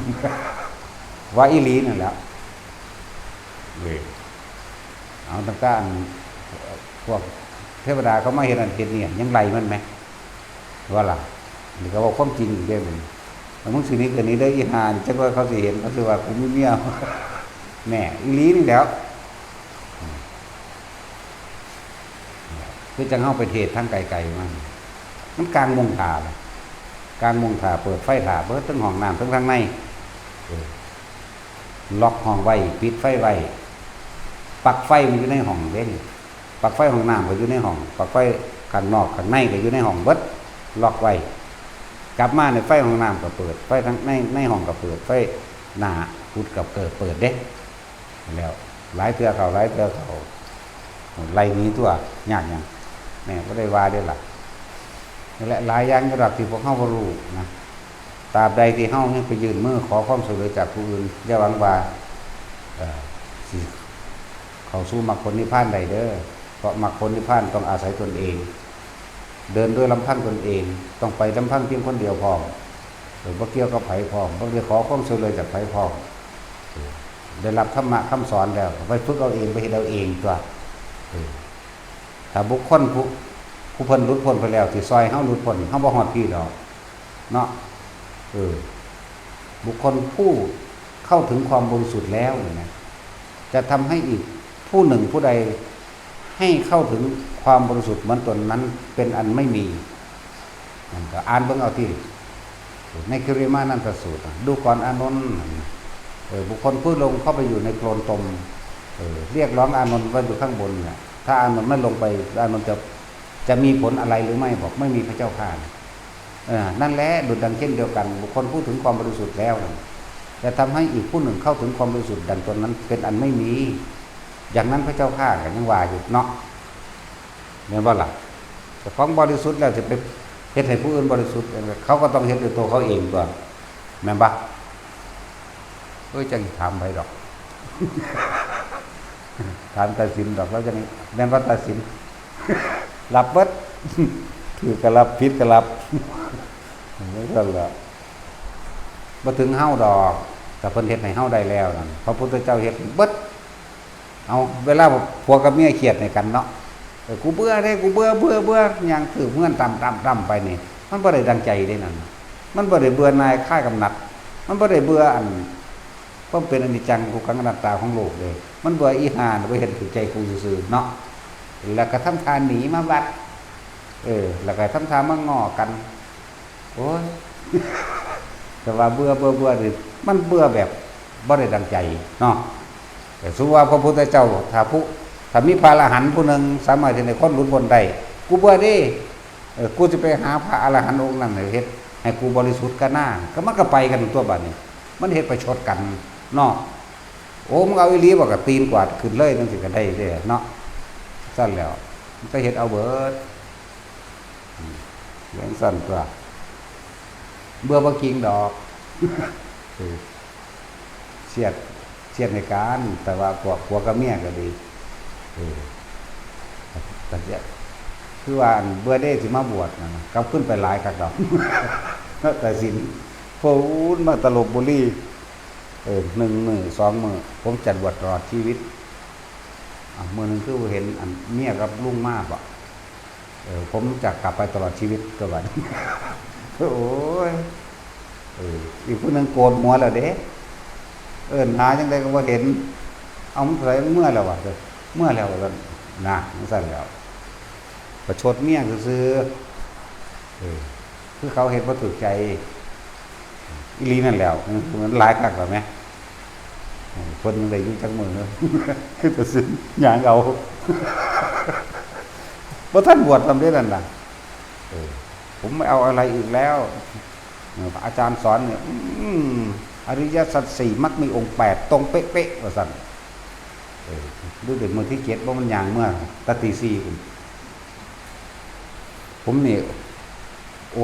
ว่าอีหลีนั่นแหละ เลยเอาต่างๆพวกเทวดาเขาไม่เห็นอันเห็นเนี่ยยังไล่มันไหมว่าล่ะนี่ก็บอกความจริงอยู่ได้เลยแล้วมึงสิ่งนี้เกิดนี้ได้อีหานี่จังว่าเขาสิเห็นเขาสิว่ากูมีเมียแม่อีหลีนี่แล้วคือจังเข้าไปเทศทั้งไกลๆมันกลางมงถาเลยกลางมงถาเปิดไฟถาเปิดทั้งห้องน้ำทั้งทางในล็อกห้องไว้ปิดไฟไว้ปลั๊กไฟมันอยู่ในห้องเด้นี่ปลั๊กไฟห้องน้ำก็อยู่ในห้องปลั๊กไฟข้างนอกข้างในก็อยู่ในห้องเบิดล็อกไว้กลับมาในไฟห้องน้ำก็เปิดไฟทั้งในห้องก็เปิดไฟหน้าพุดกับเปิดเด้แล้วหลายเทื่อเขาไล่นี้ตัวยากยังแม่ก็ได้ว่าได้ล่ะนี่แหละหลายอย่างระดับที่พวกเฮาบ่รู้นะตราบใดที่เฮายังไปยืนมือขอความช่วยเหลือจากผู้อื่นอย่าหวังว่าสิเข้าสู่มรรคผลนิพพานได้เด้อเพราะมรรคผลนิพพานต้องอาศัยตนเองเดินด้วยลำพังตนเองต้องไปลำพังเพียงคนเดียวพอหรือบ่เกี่ยวกับไผพร้อมบ่ได้ขอความช่วยเหลือจากไผพร้อมได้รับธรรมะคำสอนแล้วไปฝึกเอาเองไปเฮ็ดเอาเองตัวถ้าบุคคลผู้เพิ่นหลุดพ้นไปแล้วที่ซอยเฮาหลุดพ้นเฮาบ่ฮอดพี่ดอกเนาะบุคคลผู้เข้าถึงความบริสุทธิ์แล้วเนี่ยจะทำให้อีกผู้หนึ่งผู้ใดให้เข้าถึงความบริสุทธิ์เหมือนตนนั้นเป็นอันไม่มีมันก็อ่านเบิ่งเอาที่ในคิริมานันทสูตรดูก่อนอานนท์บุคคลผู้ลงเข้าไปอยู่ในโคลนตมเรียกร้องอานนท์ว่าอยู่ข้างบนเนี่ยถ้าอานนท์ไม่ลงไปอานนท์จะมีผลอะไรหรือไม่บอกไม่มีพระเจ้าข้านั่นแหละดุจดังเช่นเดียวกันบุคคลพูดถึงความบริสุทธิ์แล้วจะทำให้อีกผู้หนึ่งเข้าถึงความบริสุทธิ์ดังตนนั้นเป็นอันไม่มีอย่างนั้นพระเจ้าข้าก็ยังว่าอยู่เนาะเนี่ยว่าล่ะแต่ของบริสุทธิ์แล้วจะไปเฮ็ดให้ผู้อื่นบริสุทธิ์เขาก็ต้องเฮ็ดด้วยตัวเขาเองก่อนแม่นบ่จังถามไปดอกถามตัดสินดอกแล้วจังแม่นว่าตัดสินรับเบิดถือก็รับผิดก็รับไม่ก็แล้วบ่ถึงเฮาดอกแต่เพิ่นเฮ็ดให้เฮาได้แล้วนั่นพระพุทธเจ้าเฮ็ดเบิดเอาเวลาผัวกับเมียเครียดในกันเนาะกูเบื่อเด้กูเบื่ออย่างถือเงื่อนต่ำไปนี่มันบ่ได้ดังใจได้นั่นมันบ่ได้เบื่อนายค่ายกำหนัดมันบ่ได้เบื่ออันเพราะเป็นอนิจจังทุกขังอนัตตาของโลกเลยมันเบื่ออีห่าบ่เห็นถูกใจกูซื่อๆเนาะแล้วก็ทำทานหนีมาวัดแล้วก็ทำทานมาง้อกันโอ้ยแต่ว่าเบื่อนี่มันเบื่อแบบบ่ได้ดังใจเนาะแต่สมมุติว่าพระพุทธเจ้าถ้ามีพระอรหันต์ผู้หนึ่งสามารถที่จะคนหลุดพ้นได้กูเบื่อดิกูจะไปหาพระอรหันต์องค์นั้นเฮ็ดให้กูบริสุทธิ์กันหน้าก็มันก็ไปกันตัวบัดนี้มันเฮ็ดประชดกันเนาะโอ้มึงเอาอีหลีบ่ก็ตีนกวาดขึ้นเลยจังสิก็ได้เด้เนาะซั่นแล้วมันก็เฮ็ดเอาเบิดอย่างซั่นตัวเบื่อบ่กิงดอกเสียดในการแต่ว่าผัวกับเมียก็ดีแต่เนี่ยคือว่าเบื่อได้สิมาบวชนะกลับขึ้นไปหลายคักดอกแต่สินพูดมาตลบบุรี1 มื้อ 2 มื้อผมจัดบวชตลอดชีวิตมื้อนึงคือเห็นอันเมียกับลุงมาบ่ผมจะกลับไปตลอดชีวิตก็บัดโอ้ยอีกผู้นึงโกรธหัวแล้วเด้หาจังได๋ก็บ่เห็นเอามันไสเมื่อแล้วว่ะเมื่อแล้วว่าน่ะมันซั่นแล้วประชดเมียซื่อคือเขาเห็นบ่ถูกใจอีหลีนั่นแล้วมันหลายคักแล้วแม่คนได้อยู่จักมื้อคือตัดสินหยังเอาบ่ทันบวชทำได้นั่นน่ะผมไม่เอาอะไรอีกแล้วอาจารย์สอนเนี่ยอริยสัจ4มรรคมีองค์8ตรงเป๊ะๆว่าซั่นดูเด็กมื้อที่7บ่มันย่างเมื่อตะตี4ผมนี่โ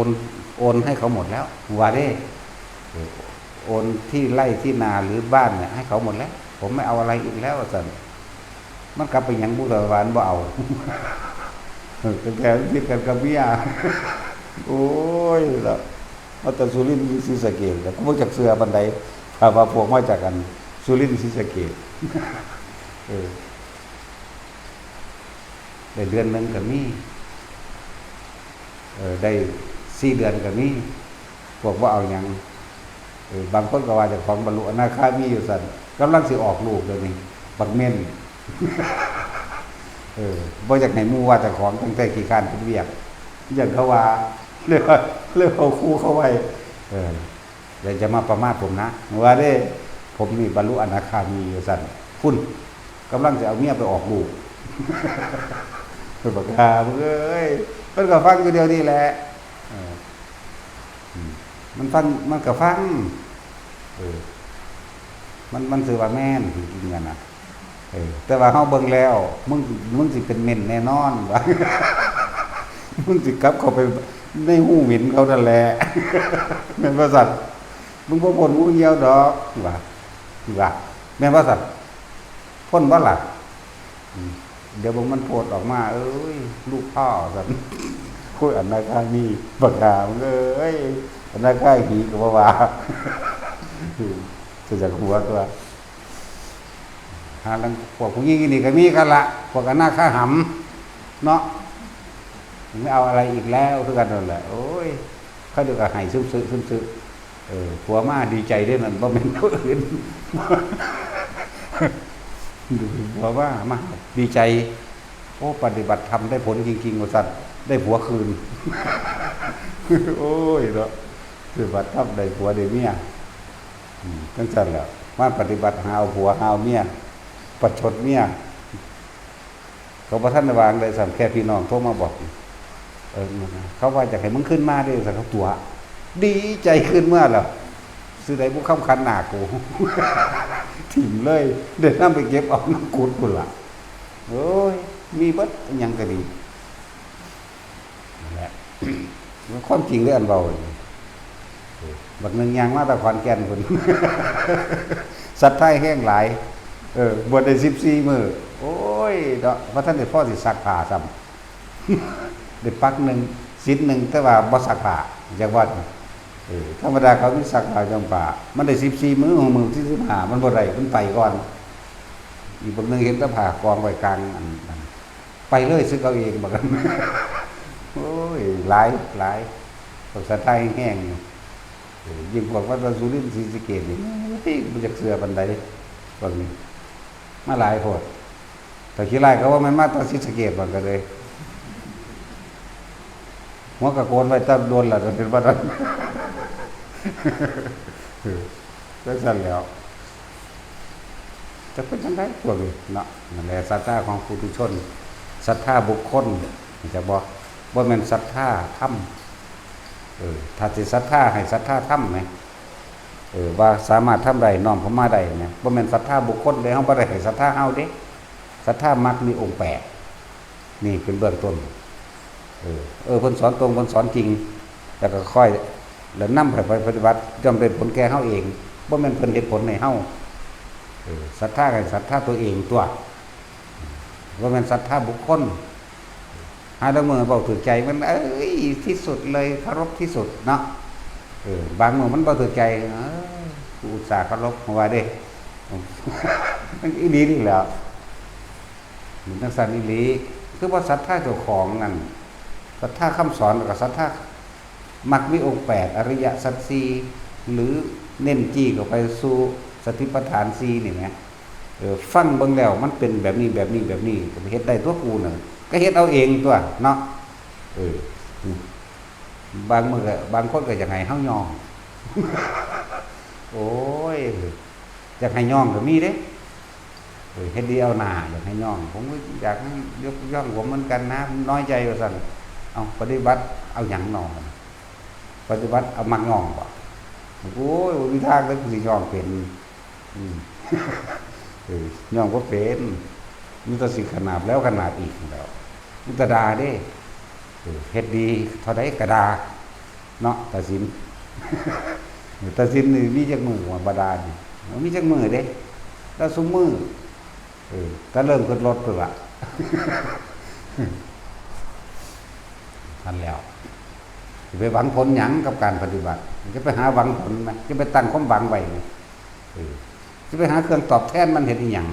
อนให้เขาหมดแล้วว่าเด้โอนที่ไร่ที่นาหรือบ้านเนี่ยให้เขาหมดแล้วผมไม่เอาอะไรอีกแล้วว่าซั่นมันกลับไปหยังบุษวานบ่เอาแต่คิดกันกับเมียโอ้ยแล้วมาแต่สุรินทร์ศรีสะเกษแล้วก็บ่จักเสือปานใดถ้าว่าพวกมาจากกันสุรินทร์ศรีสะเกษ เออได้เดือนหนึ่งก็มีได้4 เดือนก็มีพวกว่าเอาอย่างบางคนก็ว่าจะของบรรลุอนาคามีอยู่สั่นกำลังสิออกลูกเดี๋ยวนี้บักเม่นบ่อยากให้หมู่ว่าแต่ของตั้งแต่กี่การเป็นเวียกอย่างเขาว่าเรื่องเอาคู่เข้าไว้เดี๋ยวจะมาประมาทผมนะว่าเด้ผมนี่บรรลุอนาคามีอยู่สั่นพุ่นกำลังจะเอาเมียไปออกลูกเพิ่นบอกเอ้ยเพิ่นก็ฟังอยู่เดียวนี่แหละมันก็ฟังมันถือว่าแม่นจริงๆกันนะแต่ว่าเฮาเบิ่งแล้วมึงสิเป็นเม่นแน่นอนว่ามึงสิกลับเข้าไปในหูหมิ่นเขานั่นแหละแม่นว่าสัตว์มึงบ่พ้นหูเหี่ยวดอกว่าแม่นว่าสัตว์พ้นบ่ล่ะเดี๋ยวมันโพดออกมาเอ้ยลูกพ่อสัตว์คุยอนาคามีบักหามึงเอ้ยอนาคาหีก็บ่ว่าจะจากหัวตัวหาลังพวกผู้หญิงนี่ก็มีกันละพวกอนาคาหำเนาะไม่เอาอะไรอีกแล้วทุกกันนั่นแหละโอ้ยเขาเดือดหายซึมผัวมาดีใจด้วยนั่นบ่แม่นคนอื่นผัวมาดีใจโอ้ปฏิบัติธรรมได้ผลจริงๆว่าสัตว์ได้ผัวคืนโอ้ยเนาะปฏิบัติธรรมได้ผัวได้เมียตั้งแต่แล้วมาปฏิบัติหาเอาผัวหาเอาเมียประชดเมียเขาพระท่านวางเลยสั่งแค่พี่น้องโทรมาบอกเขาว่าจะให้มึงขึ้นมาด้วยสักตัวดีใจขึ้นเมื่อแล้วซื้อได้บุคคำคันหนากูถิ่มเลยเดินน้ำไปเก็บเอาน้ำกูดกูละโอ้ยมีบัดยังก็ดีนั่นแหละมันความจริงเรื่องเบาบัดหนึ่งยางมาแต่ขอนแก่นคนสัตว์ไทยแห้งหลายบวชได้14 มื้อโอ้ยเนาะเพราะท่านได้พ่อสิซักผ้าซ้ำได้ปักหนึ่งศีลหนึ่งแต่ว่าบ่ซักผ้าอย่างว่าธรรมดาเขามีซักผ้าจำป่ามันได้14 มื้อของมือที่15มันบ่ได้มันไปก่อนอีกบางนึงเห็นแต่ผ้ากองไว้กลางอันไปเลยซื้อเอาเองบักกันโอ้ยหลายพวกสัตว์ไทยแห้งยิ่งพวกวัดสุรินทร์ศรีสะเกษนี่มันจะเสือบันไดบางนี้มาหลายโพดแต่ขี้ไล่เขาว่ามันมาตอนศรีสะเกษบางกันเลยหัวกระโกนไว้ตั้งโดนละจะเป็นบ้านนั้นก็สั่นแล้วจะเป็นจังได๋พวกนี้เนาะนั่นแหละศรัทธาของปุถุชนศรัทธาบุคคลจะบอกบ่แม่นศรัทธาธรรมถ้าสิศรัทธาให้ศรัทธาธรรมไหมว่าสามารถทำได้น้อมเข้ามาได้เนี่ยบ่แม่นศรัทธาบุคคลเลยเฮาบ่ได้ให้ศรัทธาเฮาเด้ศรัทธามรรคมีองค์8นี่เป็นเบื้องต้นเพิ่นสอนตรงเพิ่นสอนจริงแล้วก็ค่อยแล้วนำไปปฏิบัติจำเป็นผลแก่เฮาเองบ่แม่นเพิ่นเฮ็ดผลให้เฮาศรัทธาให้ศรัทธาตัวเองตัวบ่แม่นศรัทธาบุคคลหาแล้วมื้อเว้าถูกใจมันที่สุดเลยเคารพที่สุดเนาะบางมื้อมันบ่ถูกใจกูอุตส่าห์เคารพว่าเด้มันอีหลีนี่แหละมันจังซั่นอีหลีคือว่าศรัทธาเจ้าของนั่นศรัทธาคำสอนกับศรัทธามักมีองค์8อริยสัจ4หรือเน้นจี้เข้าไปสู่สติปัฏฐาน4นี่แหมฟังเบิ่งแล้วมันเป็นแบบนี้ก็เฮ็ดได้ตัวกูน่ะก็เฮ็ดเอาเองตัวเนาะบางมื้อบางคนก็อยากให้เฮาย่องโอ้ยอยากให้ย่องก็มีเด้เฮ็ดดีเอาหน้าอยากให้ย่องผมก็อยากให้ยกย่องผมเหมือนกันนะน้อยใจว่าซั่นเอาปฏิบัติเอาหยังหนอปฏิบัติเอามักย่องบ่โอ้ยบ่มีทางเลยสิย่องเป็นย่องบ่เป็นมันจะสิขนาดแล้วขนาดอีกแล้วมันตะดาเด้เฮ็ดดีเท่าใดก็ดาเนาะตัดสินตัดสินนี่มีจักมือว่าบ่ดานี่มีจักมือเด้แล้วซุมือถ้าเริ่มขึ้นรถพุ่นล่ะทันแล้วจะไปหวังผลหยังกับการปฏิบัติจะไปหาหวังผลมั้ยจะไปตั้งความหวังไว้จะไปหาเครื่องตอบแทนมันเฮ็ดอีหยัง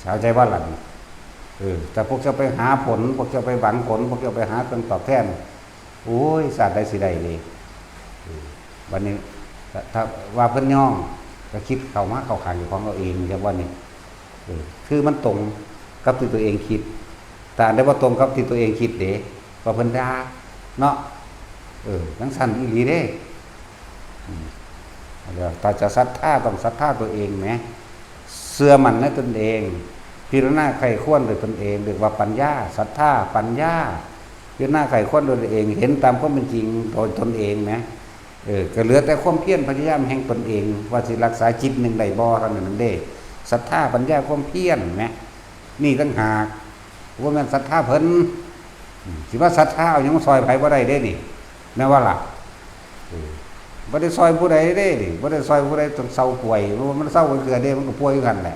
เข้าใจว่าหลังแต่พวกจะไปหาผลพวกจะไปหวังผลพวกจะไปหาผลตอบแทนโอ้ยศาสตร์ใดสิใดเลยวันนี้ถ้าว่าเพิ่นย่องก็คิดเข้ามาเข้าขางอยู่ของเราเองครับวันนี้คือมันตรงกับที่ตัวเองคิดแต่ได้ว่าตรงกับที่ตัวเองคิดเด้ว่าเพิ่นด่าเนาะทั้งสั้นอีหลีเด้เดี๋ยวถ้าจะศรัทธาต้องศรัทธาตัวเองไหมเชื่อมั่นในตนเองพิจารณาใครควรโดยตนเองเรียกว่าปัญญาศรัทธาปัญญาพิจารณาใครควรโดยตนเองเห็นตามความเป็นจริงโดยตนเองไหมก็เหลือแต่ความเพียรพยายามแห่งตนเองว่าสิรักษาจิตหนึ่งได้บ่เท่านั้นเด้ศรัทธาปัญญาความเพียรไหมนี่ตั้งหากว่ามันศรัทธาเพิ่นสิว่าศรัทธาเอายังซอยไผบ่ได้เด้นี่แม่ว่าล่ะบ่ได้ซอยผู้ใดเด้นี่บ่ได้ซอยผู้ใดจนเศร้าป่วยมันเศร้ากันเกลือเด้มันก็ป่วยกันแหละ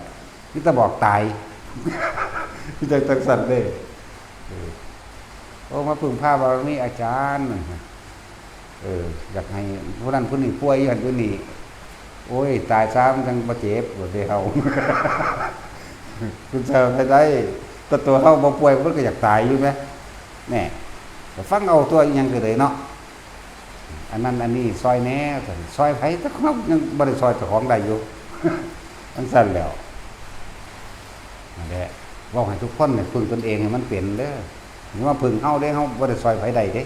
นี่จะบอกตายที่ใจจังสันเด้โอ้มาพึ่งพาบารมีอาจารย์อยากให้ผู้นั้นผู้นี้ป่วยอย่างผู้นี้โอ้ยตายซ้ำจังบ่เจ็บบ่ได้เฮาคุณเจ้าได้ตัวเฮาบ่ป่วยมันก็อยากตายอยู่มั้ยแน่ฟังเอาตัวยังก็เลยเนาะอันนั้นอันนี้ซอยแหน่ซอยไผแต่เขายังบ่ได้ซอยเจ้าของได้อยู่มันสั่นแล้วนั่นแหละเว้าให้ทุกคนเนี่ยพึ่งตนเองให้มันเป็นเด้อนี่ว่าพึ่งเฮาเด้เฮาบ่ได้ซอยไผได้เด้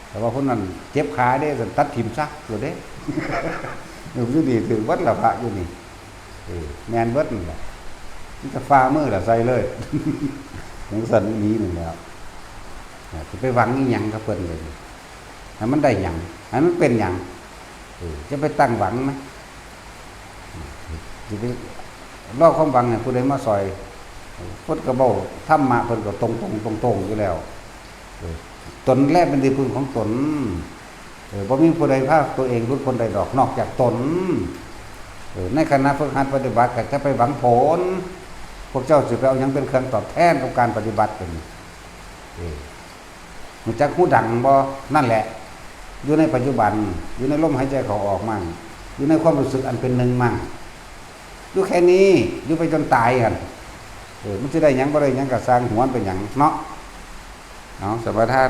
แต่ว่าคนนั้นเจ็บขาเด้สั่นตัดทิ่มซะอยู่เด้อยู่ดีถึงวัดละพระอยู่นี่แม่นเบิดนั่นแหละมันจะฟ้ามือล่ะใส่เลยจังซั่นนี้นั่นแหละสิไปหวังอีหยังกับเพิ่นเลยให้มันได้หยังให้มันเป็นหยังจะไปตั้งหวังมั้ยสิไปรอความหวังให้ผู้ใดมาซอยเพิ่นก็เว้าธรรมะเพิ่นก็ตรงๆอยู่แล้วตนแรกเป็นที่พึ่งของตนบ่มีผู้ใดพาตัวเองรู้คนใดดอกนอกจากตนในคณะฝึกหัดปฏิบัติก็จะไปหวังผลพวกเจ้าสิไปเอาหยังเป็นเครื่องตอบแทนกับการปฏิบัติเป็นมันจักฮู้ดังบ่นั่นแหละอยู่ในปัจจุบันอยู่ในลมหายใจเข้าออกมั่งอยู่ในความรู้สึกอันเป็นหนึ่งมั่งอยู่แค่นี้อยู่ไปจนตายกันมันจะได้หยังบ่ได้หยังก็สร้างหัวเป็นหยังเนาะสมประทาน